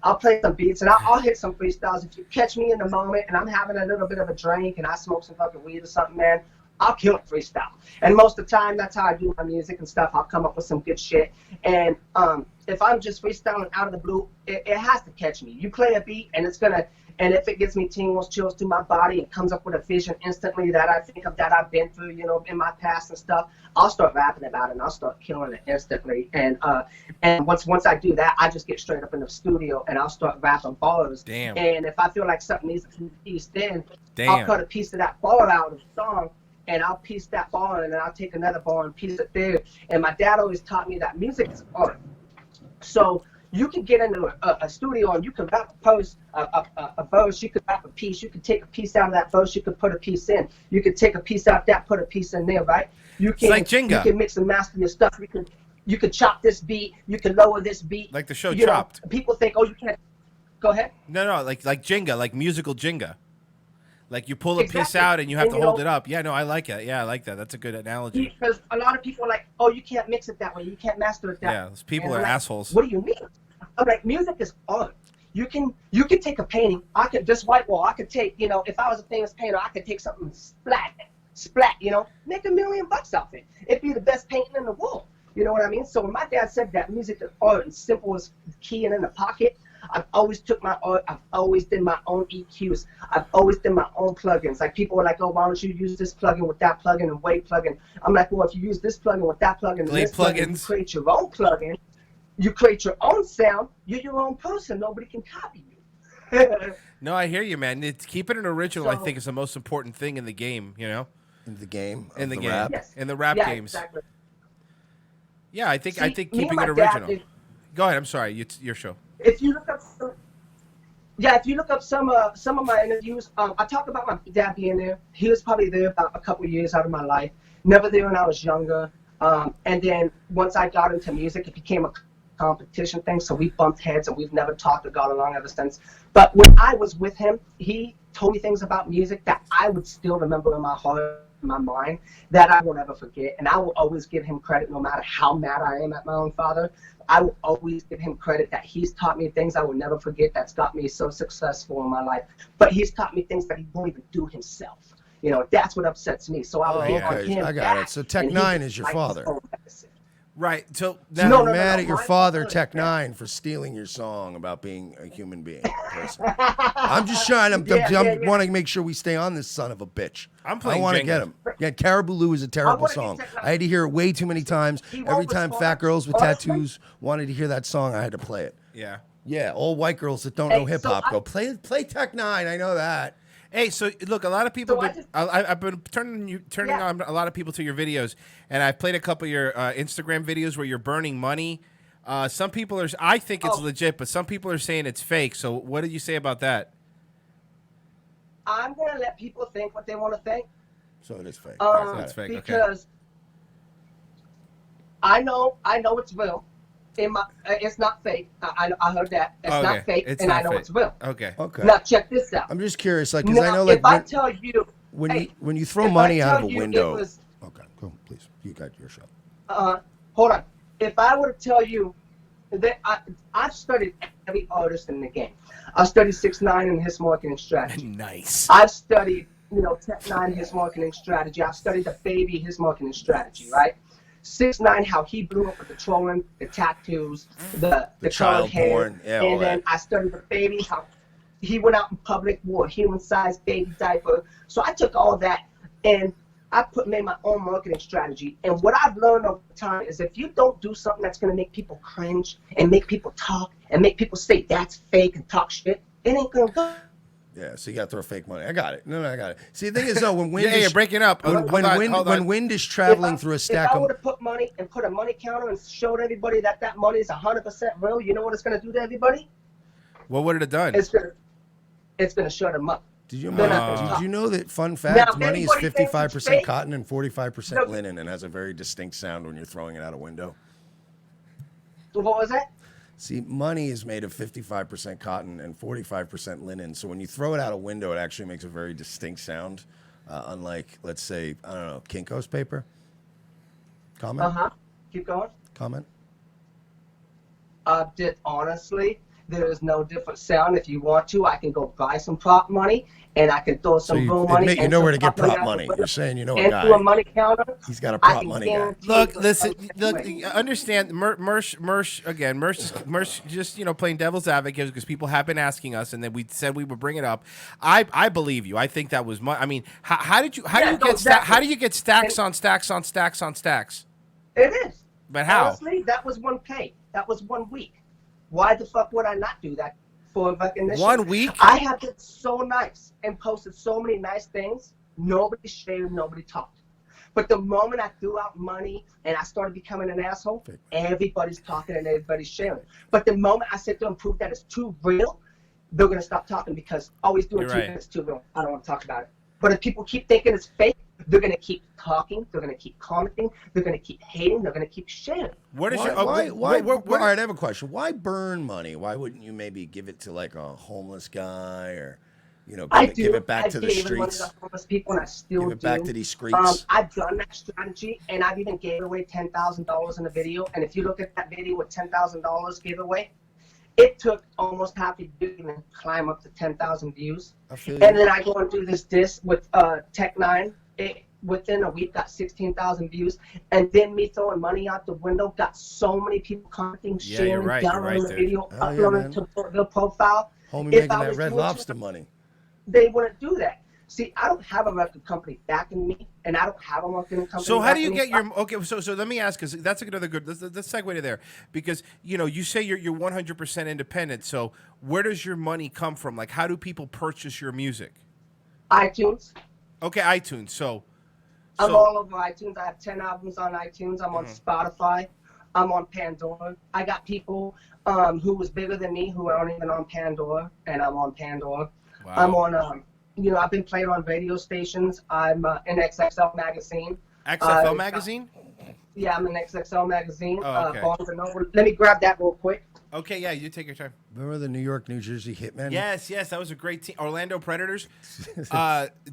I'll play some beats and I'll hit some freestyles. If you catch me in the moment and I'm having a little bit of a drink and I smoke some fucking weed or something, man, I'll kill a freestyle. And most of the time, that's how I do my music and stuff. I'll come up with some good shit. And if I'm just freestyling out of the blue, it has to catch me. You play a beat and it's gonna. And if it gives me tingles, chills through my body, and comes up with a vision instantly that I think of that I've been through, in my past and stuff, I'll start rapping about it and I'll start killing it instantly. And once I do that, I just get straight up in the studio and I'll start rapping bars. Damn. And if I feel like something needs to be pieced in, Damn. I'll cut a piece of that bar out of the song. And I'll piece that bar and then I'll take another bar and piece it there. And my dad always taught me that music is art. So you can get into a studio and you can rap a verse, you can rap a piece, you can take a piece out of that verse, you can put a piece in. You can take a piece out of that, put a piece in there, right? You can, it's like Jenga. You can mix and master your stuff. You can chop this beat, you can lower this beat. Like the show Chopped. People think, oh, you can't. Go ahead. No, like Jenga, like musical Jenga. Like you pull a piece out and you have to hold it up. Yeah, no, I like it. Yeah, I like that. That's a good analogy. Because a lot of people are like, oh, you can't mix it that way. You can't master it that way. Yeah, those people are assholes. What do you mean? I'm like, music is art. You can take a painting. I could just white wall. I could take, if I was a famous painter, I could take something splat, make $1 million off it. It'd be the best painting in the world. You know what I mean? So when my dad said that music is art and simple as keying in the pocket, I've always did my own EQs. I've always done my own plugins. Like people were like, oh, why don't you use this plugin with that plugin and Wave plugin? I'm like, well, if you use this plugin with that plugin and this plugin, you create your own plugin. You create your own sound. You're your own person. Nobody can copy you. No, I hear you, man. It's keeping it original. I think is the most important thing in the game. You know, in the game, in the game, rap? Yes. in the rap Yeah, games. exactly. Yeah, I think See, me keeping and my it dad original. Go ahead. I'm sorry. It's your show. If you look up, some of my interviews, I talk about my dad being there. He was probably there about a couple of years out of my life. Never there when I was younger. And then once I got into music, it became a competition thing. So we bumped heads, and we've never talked or got along ever since. But when I was with him, he told me things about music that I would still remember in my heart, in my mind, that I will never forget. And I will always give him credit, no matter how mad I am at my own father. I will always give him credit that he's taught me things I will never forget that's got me so successful in my life. But he's taught me things that he won't even do himself. You know, that's what upsets me. So I will get on him. I got it. So Tech Nine is your father. Right. So you're mad at your father, Tech Nine, for stealing your song about being a human being. I'm just trying. I want to make sure we stay on this son of a bitch. I'm playing I want to Jenga. get him. Yeah, Caribou Lou is a terrible song. I had to hear it way too many times. Every time fat girls with tattoos wanted to hear that song, I had to play it. Yeah. Yeah, all white girls that don't know hip hop go play Tech Nine. I know that. Hey, so look, a lot of people. I've been turning on a lot of people to your videos, and I've played a couple of your Instagram videos where you're burning money. Some people are. I think it's legit, but some people are saying it's fake. So, what did you say about that? I'm gonna let people think what they want to think. So it is fake. It's fake. Because I know it's real. It's not fake. I heard that. It's not fake, and I know it's real. Okay. Now check this out. I'm just curious, like, because I know, like, if I tell you, when you throw money out of a window. Okay, go, please. You got your show. Hold on. If I were to tell you that I've studied every artist in the game. I've studied 6ix9ine and his marketing strategy. Nice. I've studied, Tech Nine, his marketing strategy. I've studied the Baby, his marketing strategy, right? 6ix9ine, how he blew up with the trolling, the tattoos, the child hair, porn, and then I studied the Baby, how he went out in public, wore a human-sized baby diaper. So I took all that and I made my own marketing strategy. And what I've learned over time is if you don't do something that's going to make people cringe and make people talk and make people say that's fake and talk shit, it ain't going to go. Yeah, so you got to throw fake money. I got it. No, I got it. See, the thing is, though, when wind you're breaking up. When wind is traveling through a stack If I would have put money and put a money counter and showed everybody that money is 100% real, you know what it's going to do to everybody? What would it have done? It's going to shut them up. Did you know that, fun fact, money is 55% cotton and 45% linen and has a very distinct sound when you're throwing it out a window? What was that? See, money is made of 55% cotton and 45% linen. So when you throw it out a window, it actually makes a very distinct sound. Unlike, let's say, I don't know, Kinko's paper. Comment? Keep going. Comment? Honestly, there is no different sound. If you want to, I can go buy some prop money and I can throw some real money. Admit you know where to get prop money. You're saying you know a guy. And through a money counter. He's got a prop money guy. Look, listen, understand, Mersh just, playing devil's advocate because people have been asking us and then we said we would bring it up. I believe you. I think that was I mean, how do you get stacks on stacks on stacks on stacks? It is. But how? Honestly, that was 1K. That was 1 week. Why the fuck would I not do that for recognition? 1 week? I have been so nice and posted so many nice things. Nobody shared, nobody talked. But the moment I threw out money and I started becoming an asshole, everybody's talking and everybody's sharing. But the moment I sit there and prove that it's too real, they're going to stop talking because always doing You're 2 right. minutes too real. I don't want to talk about it. But if people keep thinking it's fake, they're going to keep talking. They're going to keep commenting. They're going to keep hating. They're going to keep sharing. All right, I have a question. Why burn money? Why wouldn't you maybe give it to like a homeless guy or, give it back to the streets? Money to homeless people, and I still give it back to these streets. I've done that strategy, and I've even gave away $10,000 in a video. And if you look at that video with $10,000 giveaway, it took almost half a year to climb up to 10,000 views. And then I go and do this with Tech Nine. within a week got 16,000 views, and then me throwing money out the window got so many people commenting, Yeah, you're sharing, right, you're downloading right, the dude. video, Oh, yeah, uploading man. to the profile. Homie If making I that was Red doing Lobster money. they wouldn't do that. See, I don't have a record company backing me, and I don't have a marketing company. So how do you backing get me. your okay? So let me ask, because that's another good. Let's segue to there, because you say you're 100% independent. So where does your money come from? Like, how do people purchase your music? iTunes. Okay, iTunes. So I'm all over iTunes. I have 10 albums on iTunes. I'm on Mm-hmm. Spotify. I'm on Pandora. I got people who was bigger than me who aren't even on Pandora, and I'm on Pandora. Wow. I'm on, I've been played on radio stations. I'm in XXL Magazine. XFL Magazine? Yeah, I'm in XXL Magazine. Oh, okay. Barnes & Noble. Let me grab that real quick. Okay, yeah, you take your time. Remember the New York, New Jersey Hitmen? Yes, that was a great team. Orlando Predators,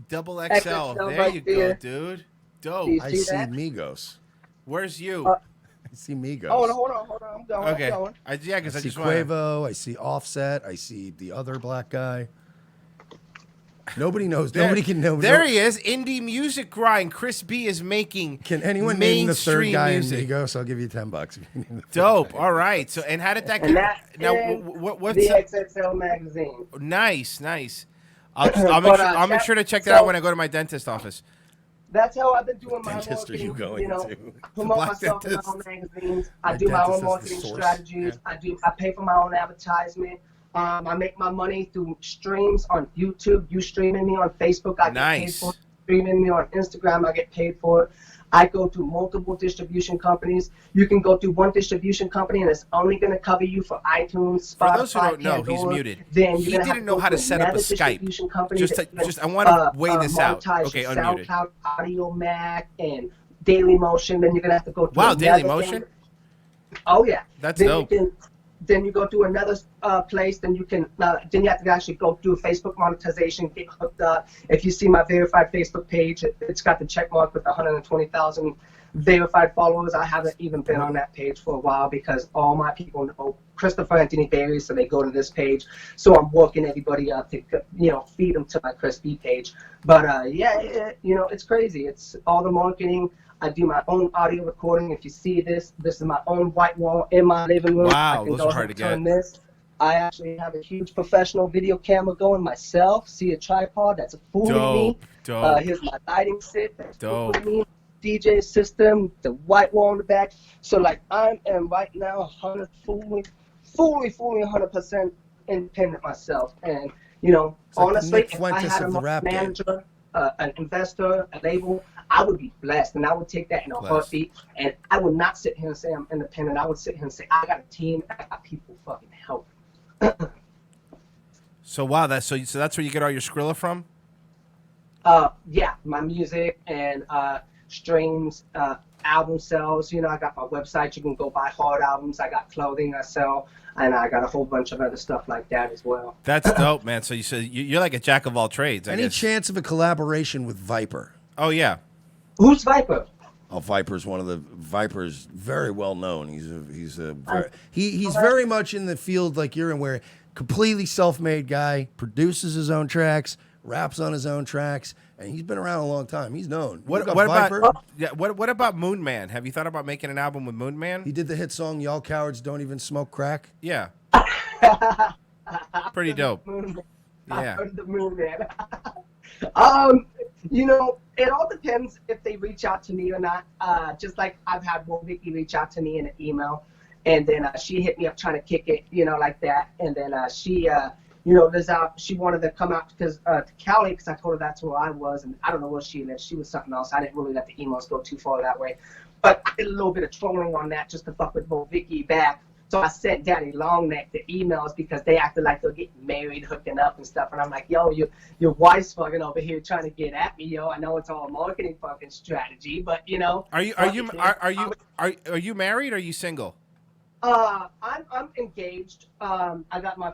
double XL. XXL There right you go, there. dude. Dope. You I see see that? Migos. Where's you? I see Migos. Hold on. I'm going. Okay. I'm going. Because I see just want. Quavo. I see Offset. I see the other black guy. Nobody knows. Nobody can know. There he is. Indie music grind. Chris B is making. Can anyone name the third mainstream guy music. in Migos? I'll give you $10 if you name the third Dope. guy. All right. So, and how did that? And that now, is what's the XXL Magazine. Nice. I'll But, make sure to check that out when I go to my dentist office. That's how I've been doing my dentist are you marketing. going to? Promote Black myself in my dentist. own magazines. I My do my dentist own is the marketing source. strategies. I pay for my own advertisement. I make my money through streams on YouTube. You streaming me on Facebook, I get paid Nice. for it. Streaming me on Instagram, I get paid for it. I go to multiple distribution companies. You can go to one distribution company and it's only going to cover you for iTunes, Spotify, For those who don't know, he's Pandora. muted. Then He you're gonna have didn't know go how to set up a another Skype. distribution company Just that to- can, just- I wanna weigh this out. monetize Okay, your unmuted. SoundCloud, Audio Mac, and Daily Motion. Then you're gonna have to go to Wow, Daily another Motion? thing. Oh yeah, That's then dope. Then you go to another place. Then you can. Then you have to actually go through Facebook monetization, get hooked up. If you see my verified Facebook page, it's got the check mark with 120,000 verified followers. I haven't even been on that page for a while because all my people know Christopher Anthony Berry, so they go to this page. So I'm working everybody up to feed them to my Chris B page. But it's crazy. It's all the marketing. I do my own audio recording. If you see this is my own white wall in my living room. Wow, I can those go are hard and to turn get. this. I actually have a huge professional video camera going myself. See a tripod? That's a fooling me. Dope. Here's my lighting set. That's Dope. fooling me. DJ system, the white wall in the back. So like I am right now 100% independent myself. And It's like the honestly, Nick if I Fuentes had of a the rap game. manager, an investor, a label, I would be blessed, and I would take that in a Blessed. heartbeat. And I would not sit here and say I'm independent. I would sit here and say I got a team, I got people fucking help. So wow, that's that's where you get all your Skrilla from? Yeah, my music and streams, album sales. I got my website. You can go buy hard albums. I got clothing I sell, and I got a whole bunch of other stuff like that as well. That's dope, man. So you're like a jack of all trades, I Any guess. chance of a collaboration with Viper? Oh yeah. Who's Viper? Oh, Viper's Viper's very well known. He's very much in the field like you're in, where completely self-made guy, produces his own tracks, raps on his own tracks, and he's been around a long time. He's known. What Look up Viper. what about Moon Man? Have you thought about making an album with Moon Man? He did the hit song "Y'all Cowards Don't Even Smoke Crack." Yeah. Pretty dope. I Yeah. heard the Moon Man. It all depends if they reach out to me or not. Just like I've had one Vicky reach out to me in an email, and then she hit me up trying to kick it, like that. And then she wanted to come out to Cali because I told her that's where I was, and I don't know where she lived. She was something else. I didn't really let the emails go too far that way. But I did a little bit of trolling on that just to fuck with Bo Vicky back. So I sent Daddy Longneck the emails because they acted like they're getting married, hooking up and stuff. And I'm like, yo, your wife's fucking over here trying to get at me, yo. I know it's all a marketing fucking strategy, but Are you married or are you single? I'm engaged. I got my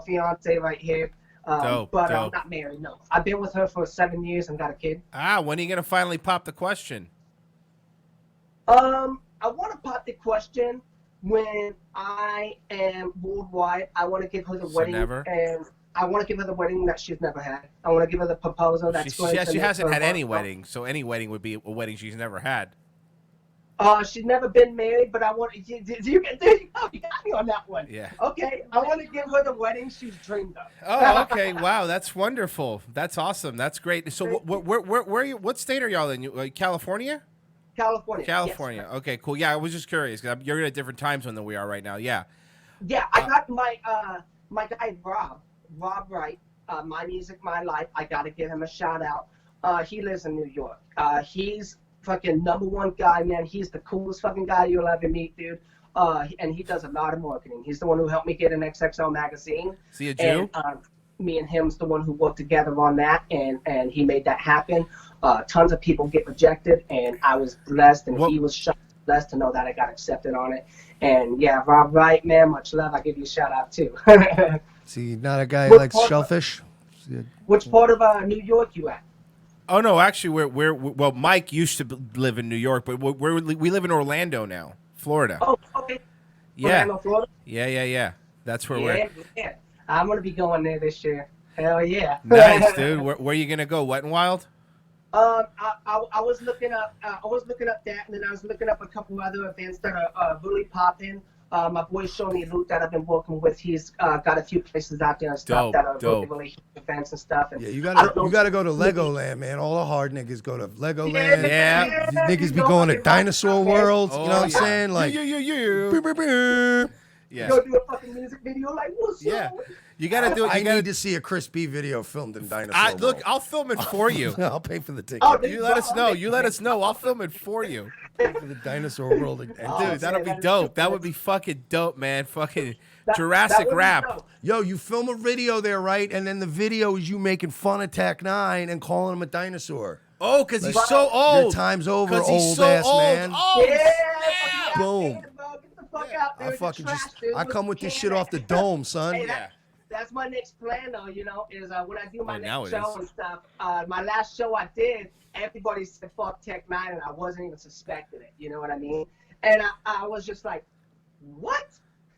fiance right here. Dope, but I'm dope. not married. No, I've been with her for 7 years and got a kid. When are you gonna finally pop the question? I want to pop the question when I am worldwide. I want to give her the So wedding never? and I want to give her the wedding that she's never had. I want to give her the proposal that's going to She make hasn't her had any work. wedding, so any wedding would be a wedding she's never had. She's never been married, but I want you got me on that one. Yeah. Okay, I want to give her the wedding she's dreamed of. Oh, okay. Wow, that's wonderful. That's awesome. That's great. So, where are you? What state are y'all in? California? California. California. Yes. Okay, cool. Yeah, I was just curious because you're in a different time zone than we are right now. Yeah. Yeah, I got my guy Rob Wright, My Music, My Life. I got to give him a shout out. He lives in New York. He's fucking #1 guy, man. He's the coolest fucking guy you'll ever meet, dude. And he does a lot of marketing. He's the one who helped me get an XXL magazine. Is he a Jew? And, me and him's the one who worked together on that, and he made that happen. Tons of people get rejected, and I was blessed, and he was blessed to know that I got accepted on it. And yeah, Rob Wright, man, much love. I give you a shout out too. Is he not a guy who likes shellfish? Which part of New York you at? Oh no, actually, well, Mike used to live in New York, but we live in Orlando now, Florida. Oh, okay. Yeah. Orlando, Florida? Yeah. That's where we're. Yeah. I'm gonna be going there this year. Hell yeah. Nice, dude. Where are you gonna go? Wet and Wild? I was looking up that, and then I was looking up a couple other events that are really popping. My boy Shoni Luke that I've been working with, he's got a few places out there and stuff that are really huge events and stuff. And Yeah, you gotta go to Legoland, man. All the hard niggas go to Legoland. Yeah. Niggas be going to Dinosaur World. You know what I'm yeah. saying? Like, Yeah. Go do a fucking music video like, what's up? You gotta do it. I need to see a Chris B video filmed in Dinosaur World. Look, I'll film it for you. I'll pay for the ticket. You let us know. You let us know. I'll film it for you. For the Dinosaur World. Dude, that'll be dope. That would be fucking dope, man. Fucking Jurassic rap. Yo, you film a video there, right? And then the video is you making fun of Tech 9 and calling him a dinosaur. Oh, because he's so old. Your time's over, 'Cause he's old so ass old. man. Oh, yeah. Boom. Get the fuck out there. I fucking I come with this shit off the dome, son. Hey, that's my next plan, though, is when I do my now next it show is. and stuff. My last show I did, everybody said fuck Tech 9, and I wasn't even suspecting it. You know what I mean? And I was just like, what?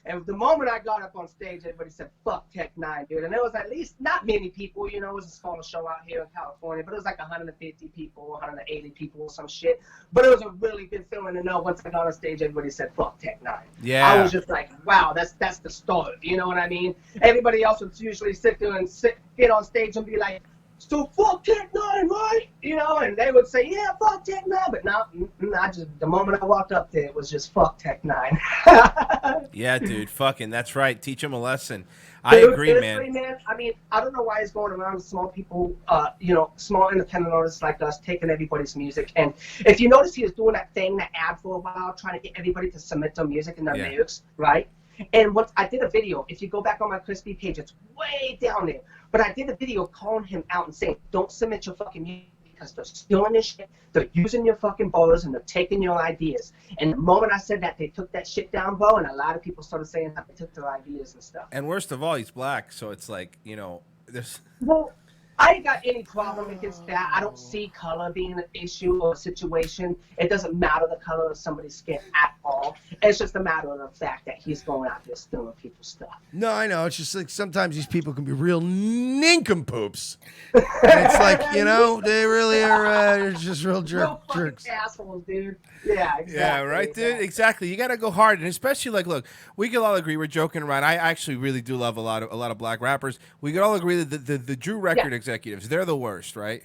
And the moment I got up on stage, everybody said fuck Tech 9, dude. And there was at least not many people, it was a small show out here in California, but it was like 150 people, 180 people or some shit. But it was a really good feeling to know once I got on stage, everybody said fuck Tech 9. Yeah. I was just like, wow, that's the start. You know what I mean? Everybody else would usually sit there and get on stage and be like, so fuck Tech 9, right? And they would say, yeah, fuck Tech 9. But no, the moment I walked up there, it was just fuck Tech 9. Yeah, dude, fucking, that's right. Teach him a lesson. I agree, man. I mean, I don't know why it's going around with small people, small independent artists like us taking everybody's music. And if you notice, he was doing that ad for a while, trying to get everybody to submit their music and their lyrics, right? And once I did a video, if you go back on my Crispy page, it's way down there. But I did a video calling him out and saying, don't submit your fucking music because they're stealing your shit, they're using your fucking bars, and they're taking your ideas. And the moment I said that, they took that shit down, bro, and a lot of people started saying how they took their ideas and stuff. And worst of all, he's black, so it's like, there's... Well, I ain't got any problem against that. I don't see color being an issue or a situation. It doesn't matter the color of somebody's skin at all. It's just a matter of the fact that he's going out there stealing people's stuff. No, I know. It's just like sometimes these people can be real nincompoops. And it's like, they really are just real jerks. Assholes, dude. Yeah, exactly. Yeah, right, dude? Exactly. You got to go hard. And especially, look, we can all agree, we're joking around. I actually really do love a lot of black rappers. We can all agree that the Drew record executives, they're the worst, right?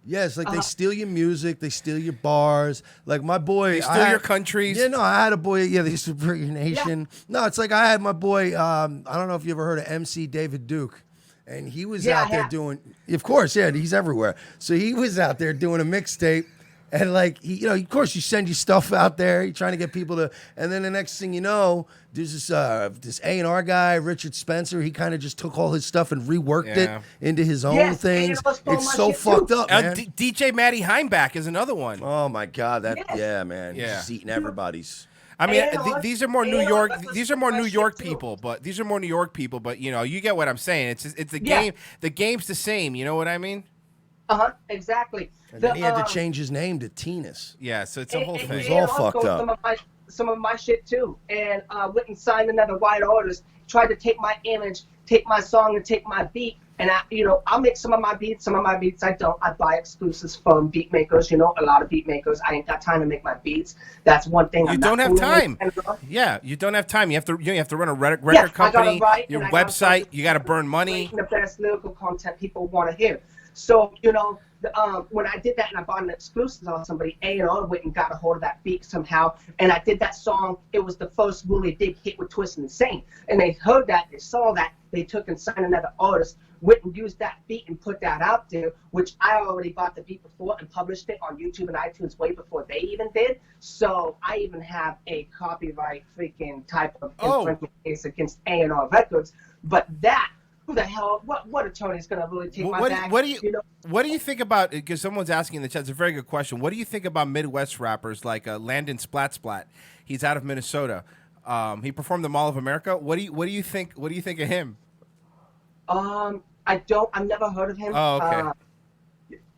Yeah, it's like they steal your music, they steal your bars. Like my boy, They steal your countries. Yeah, no, I had a boy. Yeah, they used to bring your nation. Yeah. No, it's like I had my boy. I don't know if you ever heard of MC David Duke, and he was out there doing. Of course, yeah, he's everywhere. So he was out there doing a mixtape. And like, of course, you send your stuff out there. You're trying to get people to, and then the next thing you know, there's this A&R guy, Richard Spencer. He kind of just took all his stuff and reworked it into his own things. It's so fucked up, man. DJ Matty Heimbach is another one. Oh my God, man. He's just eating everybody's. I mean, these are more New York. These are more New York people, but you get what I'm saying. It's the game. The game's the same. You know what I mean? Exactly. And then he had to change his name to Tinas. Yeah, so it's a whole thing. It was all fucked up. some of my shit too, and went and signed another white artist. Tried to take my image, take my song, and take my beat. And I'll make some of my beats. Some of my beats I don't. I buy exclusives from beat makers. A lot of beat makers. I ain't got time to make my beats. That's one thing. You don't have time. Yeah, you don't have time. You have to run a record company, your website. You got to burn money. The best lyrical content people want to hear. So when I did that and I bought an exclusive on somebody, A&R went and got a hold of that beat somehow, and I did that song. It was the first really big hit with Twist and Insane, and they heard that, they saw that, they took and signed another artist, went and used that beat and put that out there, which I already bought the beat before and published it on YouTube and iTunes way before they even did. So I even have a copyright freaking type of infringement case against A&R Records. But that, who the hell, what attorney is going to really take my back? What do you think about, because someone's asking in the chat, it's a very good question. What do you think about Midwest rappers like Landon Splat Splat? He's out of Minnesota. He performed the Mall of America. What do you think of him? I've never heard of him. Oh, okay.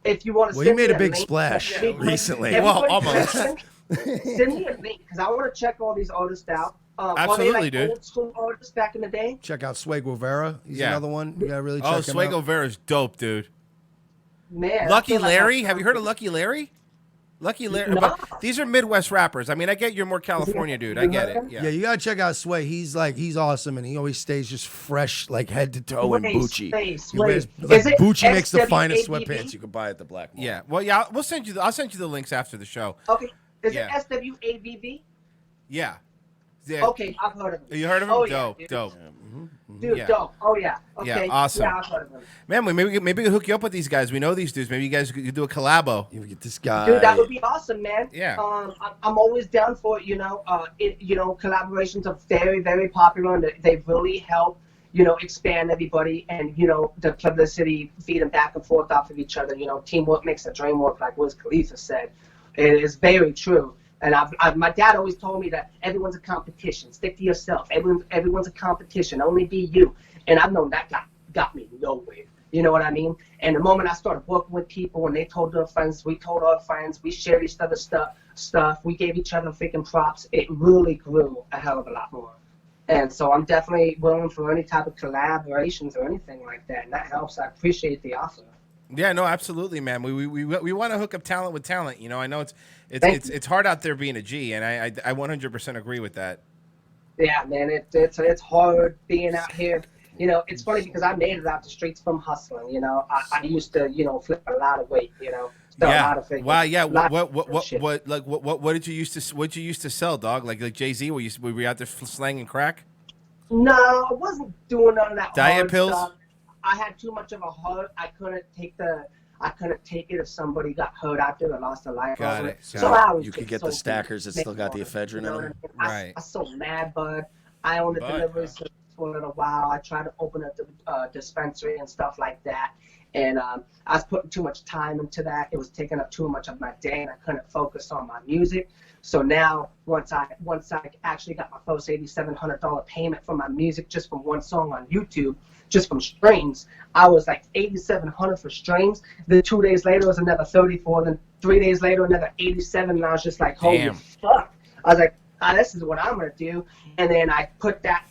If you want to he made a big splash recently. Well, almost. Send me a link, because I want to check all these artists out. Absolutely, dude. Old school artists back in the day. Check out Sway Guevara. He's another one. You gotta really check him out. Sway Guevara's dope, dude. Man. Lucky Larry. Have you heard of Lucky Larry? Lucky Larry. No. But these are Midwest rappers. I mean, I get you're more California, dude. I get it. Yeah, you gotta check out Sway. He's awesome, and he always stays just fresh, like head to toe in Bucci. He wears, Bucci makes the finest sweatpants you can buy at the Black Mall. Yeah. Well, yeah. I'll send you the links after the show. Okay. Is it SWAVV? Yeah. Yeah. Okay, I've heard of him. You heard of him? Oh, dope, yeah, dope. Dude, dope. Oh yeah. Okay. Yeah, awesome. Yeah, I've heard of him. Man, maybe we can hook you up with these guys. We know these dudes. Maybe you guys could do a collabo. You get this guy. Dude, that would be awesome, man. Yeah. I'm always down for it. Collaborations are very, very popular, and they really help. Expand everybody, and the publicity, feed them back and forth off of each other. Teamwork makes the dream work, like Wiz Khalifa said. It is very true. And my dad always told me that everyone's a competition. Stick to yourself. Everyone's a competition. Only be you. And I've known that got me nowhere. You know what I mean? And the moment I started working with people and they told their friends, we told our friends, we shared each other's stuff, we gave each other freaking props, it really grew a hell of a lot more. And so I'm definitely willing for any type of collaborations or anything like that. And that helps. I appreciate the offer. Yeah, no, absolutely, man. We want to hook up talent with talent. I know it's hard out there being a G, and I 100% agree with that. Yeah, man, it's hard being out here. It's funny because I made it out the streets from hustling. I used to flip a lot of weight. A lot of things. Wow. Yeah. What did you used to sell, dog? Like Jay-Z? Were you out there slanging crack? No, I wasn't doing none of that. Diet hard pills. Stuff. I had too much of a heart. I couldn't take it if somebody got hurt out there and lost their life. Got it. You could get the stackers that still got the ephedrine in them. Right. I sold Mad Bud. I owned a delivery service for a little while. I tried to open up the dispensary and stuff like that. And I was putting too much time into that. It was taking up too much of my day, and I couldn't focus on my music. So now, once I actually got my first $8,700 payment for my music just from one song on YouTube, just from streams, I was like $8,700 for streams. Then 2 days later, it was another 34. Then 3 days later, another 87. And I was just like, holy fuck! I was like, this is what I'm gonna do. And then I put that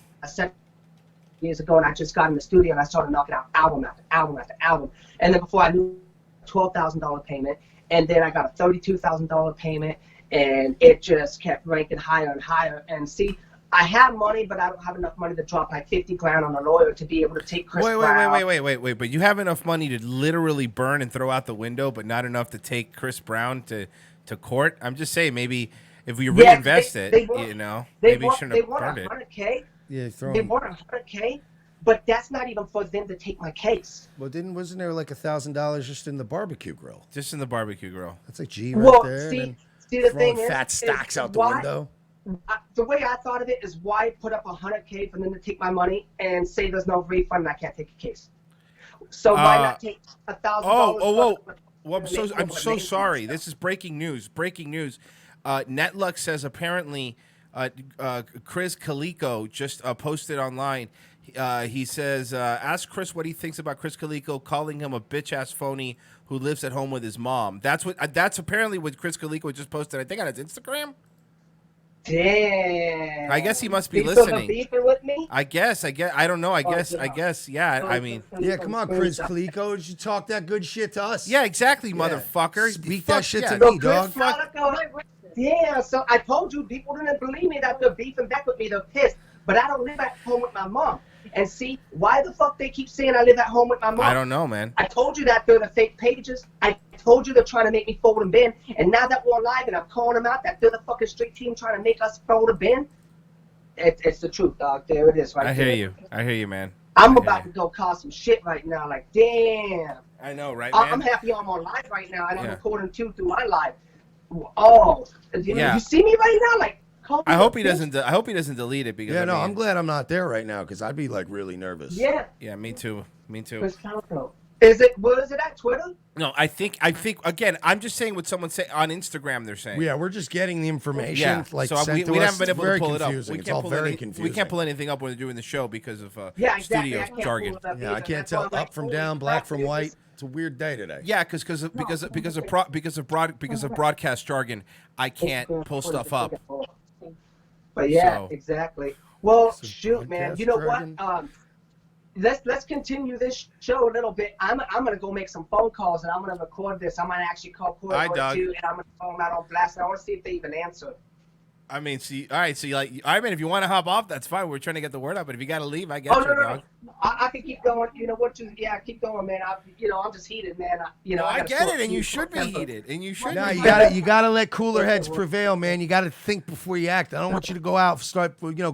years ago, and I just got in the studio and I started knocking out album after album after album. And then before I knew, $12,000 payment, and then I got a $32,000 payment, and it just kept ranking higher and higher. And see, I have money, but I don't have enough money to drop like $50,000 on a lawyer to be able to take Chris Brown. Wait. But you have enough money to literally burn and throw out the window, but not enough to take Chris Brown to court? I'm just saying, maybe if we reinvest maybe you shouldn't have burned it. $100K. Yeah, they want $100K, but that's not even for them to take my case. Well, wasn't there like $1,000 just in the barbecue grill? Just in the barbecue grill. That's like G right there. See, the thing is, fat stocks out the window. The way I thought of it is, why put up $100K for them to take my money and say there's no refund and I can't take a case? So why not take $1,000? Well, I'm so sorry. This is breaking news. Netlux says apparently Chris Calico just posted online. He says, ask Chris what he thinks about Chris Calico calling him a bitch-ass phony who lives at home with his mom. That's apparently what Chris Calico just posted, I think, on his Instagram. Damn. I guess he must be People are listening. beefing with me? I guess. I don't know. I guess. Yeah. I mean. Yeah, come on, Chris Calico. You talk that good shit to us. Yeah, exactly, motherfucker. Speak Fuck that shit yeah. to me, dog. Yeah, so I told you, people didn't believe me that they're beefing back with me. They're pissed. But I don't live at home with my mom. And see, why the fuck they keep saying I live at home with my mom? I don't know, man. I told you that they're the fake pages. I told you they're trying to make me fold and bin. And now that we're live and I'm calling them out that they're the fucking street team trying to make us fold and bin, it's the truth, dog. There it is right there. I hear you, man. I'm about to go cause some shit right now. Like, damn. I know, right, man? I'm happy I'm on live right now, and I'm Yeah. recording too through my live. Oh, you see me right now? Like, I hope he doesn't. I hope he doesn't delete it because. Yeah, no, I mean, I'm glad I'm not there right now because I'd be like really nervous. Yeah. Yeah, me too. Me too. Chris Calico. Is it? What is it at Twitter? No, I think again. I'm just saying what someone say on Instagram. They're saying. Yeah, we're just getting the information. Like, so sent to we us. haven't been It's able to very pull it up. confusing. We It's can't all pull very any, confusing. We can't pull anything up when we're doing the show because of Yeah, exactly. studio I can't jargon. pull it up Yeah, I either. can't That's tell why I'm like, up from holy down, black crap, from dude, white. It's a weird day today. Yeah, because of broadcast jargon, I can't pull stuff up. But yeah, So- exactly. Well, shoot, man. broadcast You know what? jargon. Let's continue this show a little bit. I'm gonna go make some phone calls and I'm gonna record this. I'm gonna actually call Corey Hi, or Doug. two, and I'm gonna phone them out on blast. And I want to see if they even answer. I mean, see, all right, so you like, all right, man. If you want to hop off, that's fine. We're trying to get the word out, but if you got to leave, I get Oh you, no, dog. I can keep going. You know what? Keep going, man. I'm just heated, man. I gotta get sort it, and you through should be September. heated, and you should. No, be you gotta let cooler heads prevail, man. You gotta think before you act. I don't want you to go out,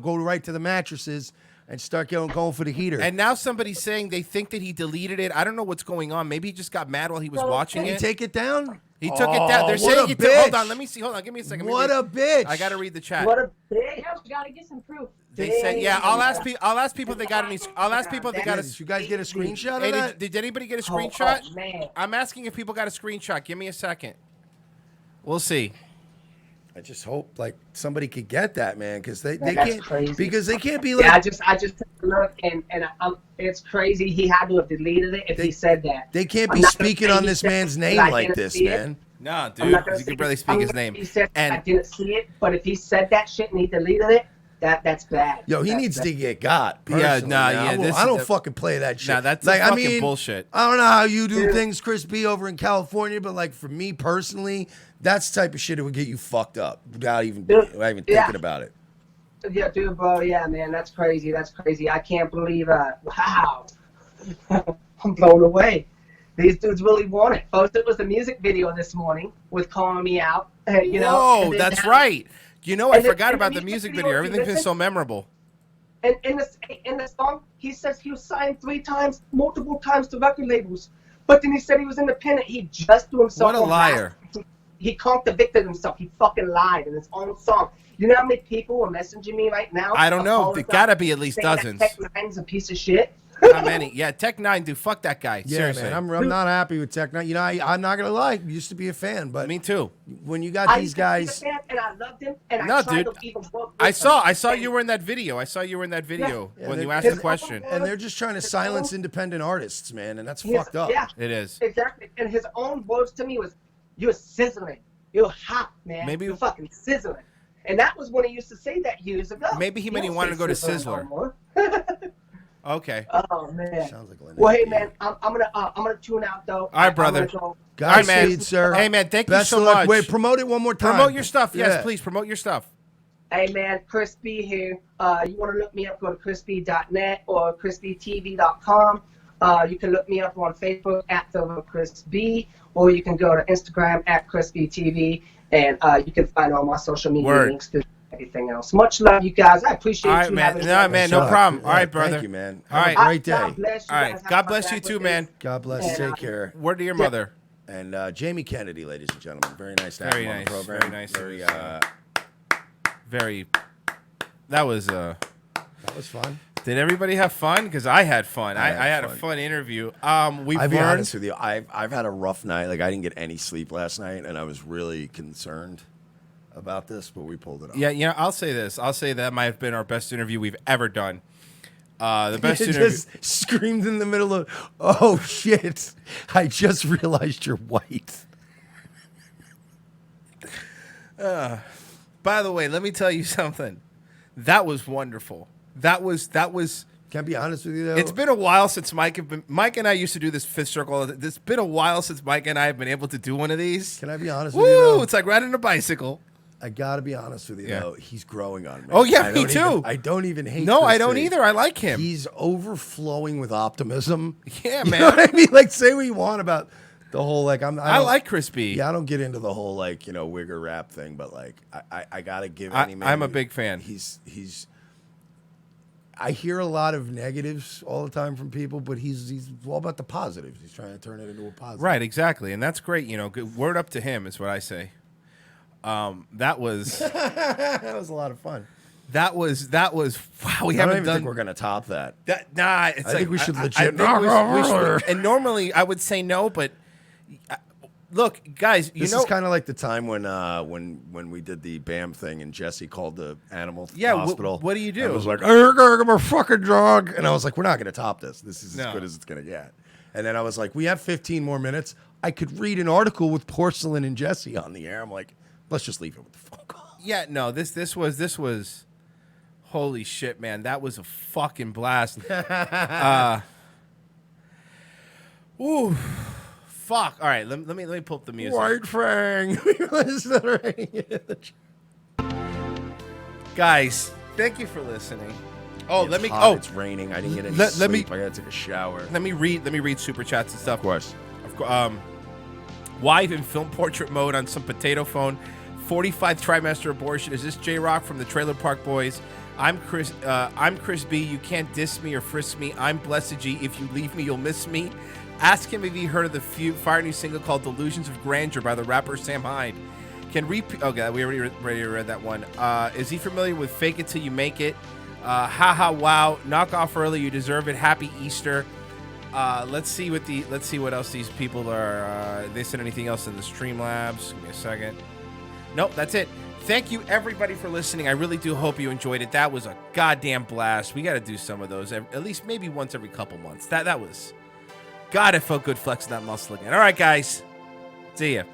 go right to the mattresses and start going for the heater. And now somebody's saying they think that he deleted it. I don't know what's going on. Maybe he just got mad while he was watching Did he it. take it down? He took it down. They're what saying a he took. Hold bitch. on, let me see. Hold on, give me a second. What a bitch! I gotta read the chat. What a bitch! Yeah, we gotta get some proof. They said, yeah. I'll ask people if they got any. I'll ask people if they got a. Did you guys get a screenshot of Hey, that? did anybody get a screenshot? Oh, man. I'm asking if people got a screenshot. Give me a second. We'll see. I just hope like somebody could get that, man, because they That's can't crazy. because they can't be like. Yeah, I just took a look and it's crazy. He had to have deleted it if he said that. They can't I'm be not gonna speaking say on he this said man's it, name but I like didn't this, see it. man. No, I'm dude, not gonna you can say- barely speak his name. He said I And didn't see it, but if he said that shit and he deleted it, that's bad. Yo, he That's needs bad. to get got. Yeah, personally, nah, man. yeah, I don't fucking play that shit. Nah, that's like, fucking bullshit. I don't know how you do things, Chris B, over in California, but like for me personally, that's the type of shit that would get you fucked up without even thinking about it. Yeah, dude, bro. Yeah, man, that's crazy. That's crazy. I can't believe. Wow, I'm blown away. These dudes really want it. First, it was the music video this morning with calling me out. You know. Whoa, and then that's now- right. You know, I and then- forgot and about the the music music video, video. you Everything's been listen? so memorable. And in the song, he says he was signed 3 times, multiple times to record labels. But then he said he was independent. He just threw himself. What a on liar. blast. He contradicted himself. He fucking lied in his own song. You know how many people are messaging me right now? I don't know. There gotta be at least saying that dozens. Tech Nine's a piece of shit. How many? Yeah, Tech 9, dude. Fuck that guy. Yeah, Seriously. man, I'm not happy with Tech Nine. You know, I'm not gonna lie. Used to be a fan, but me too. When you got I these used to be a guys, fan, and I loved him, and No, I tried dude. to even work with I him. saw you were in that video. I saw you were in that video Yeah, when they're- you asked the his- question. and they're just trying to silence independent artists, man, and that's Yes, fucked up. Yeah, It is. exactly. And his own words to me was, "You're sizzling. You're hot, man. Maybe- You're fucking sizzling." And that was when he used to say that years ago. Maybe he You meant he don't wanted say to go to sizzling no Sizzler. more. Okay. Oh man. Sounds like Well, hey man, I'm gonna tune out though. All right, brother. I'm gonna go. All right, man. Godspeed, sir. Hey, man, thank Best you so of luck. much. Wait, promote it one more time. Promote your stuff. Yes, Yeah. please. Promote your stuff. Hey man, Chris B here. You want to look me up? Go to chrisb.net or chrisbtv.com. You can look me up on Facebook at the Chris B, or you can go to Instagram at chrisbtv, and you can find all my social media Word. links to everything else. Much love, you guys. I appreciate All right, you man. having me. No, man, no problem. All right, brother. Thank you, man. All right. Have a great day. God bless you All guys. right. Have God fun bless back you with too, this. man. God bless. And, Take care. Word to your mother. And Jamie Kennedy, ladies and gentlemen. Very nice to have Very him on nice. the program. Very nice. Very, Very. That was. that was fun. Did everybody have fun? Because I had fun. I had had a fun. fun interview. We've I'll be learned. honest with you. I've had a rough night. Like I didn't get any sleep last night, and I was really concerned about this, but we pulled it off. Yeah. I'll say this. I'll say that might have been our best interview we've ever done. The best It interview. just screamed in the middle of, oh shit! I just realized you're white. By the way, let me tell you something. That was wonderful. That was. Can I be honest with you though? It's been a while since Mike and I used to do this fifth circle. It's been a while since Mike and I have been able to do one of these. Can I be honest with you though? It's like riding a bicycle. I gotta be honest with you though. He's growing on me. Oh yeah, me too. I don't even hate. No, I Chris don't B. either. I like him. He's overflowing with optimism. Yeah, You man. know what I mean? Like, say what you want about the whole I like Chris B. Yeah, I don't get into the whole wigger rap thing, but like I gotta give any man. I'm a big fan. He's. I hear a lot of negatives all the time from people, but he's all about the positives. He's trying to turn it into a positive. Right, exactly, and that's great. Good word up to him is what I say. That was that was a lot of fun. That was wow. We I haven't don't even done. think we're gonna top that. I think we should legit think knock we over. should- And normally I would say no, but look, guys, This is kind of like the time when we did the BAM thing and Jesse called the animal hospital. What do you do? I was like, I'm a fucking dog, and I was like, we're not gonna top this. This is as No. good as it's gonna get. And then I was like, we have 15 more minutes. I could read an article with Porcelain and Jesse on the air. I'm like, let's just leave it with the phone call. Yeah, no, this was holy shit, man. That was a fucking blast. Ooh. Fuck. All right, let me pull up the music. White Fang. Guys, thank you for listening. Oh, It's let me hot, it's raining. I didn't get any let sleep. me I gotta take a shower. Let me read super chats and stuff. Of course. Wife in film portrait mode on some potato phone. 45th trimester abortion. Is this J-Rock from the Trailer Park Boys? I'm Chris B. You can't diss me or frisk me. I'm Blessed G. If you leave me, you'll miss me. Ask him if he heard of the fire new single called Delusions of Grandeur by the rapper Sam Hyde. Okay, we already read that one. Is he familiar with Fake It Till You Make It? Haha, wow. Knock off early. You deserve it. Happy Easter. Let's see what else these people are. They said anything else in the Streamlabs? Give me a second. Nope, that's it. Thank you everybody for listening. I really do hope you enjoyed it. That was a goddamn blast. We got to do some of those at least maybe once every couple months. That was. God, it felt good flexing that muscle again. All right, guys. See ya.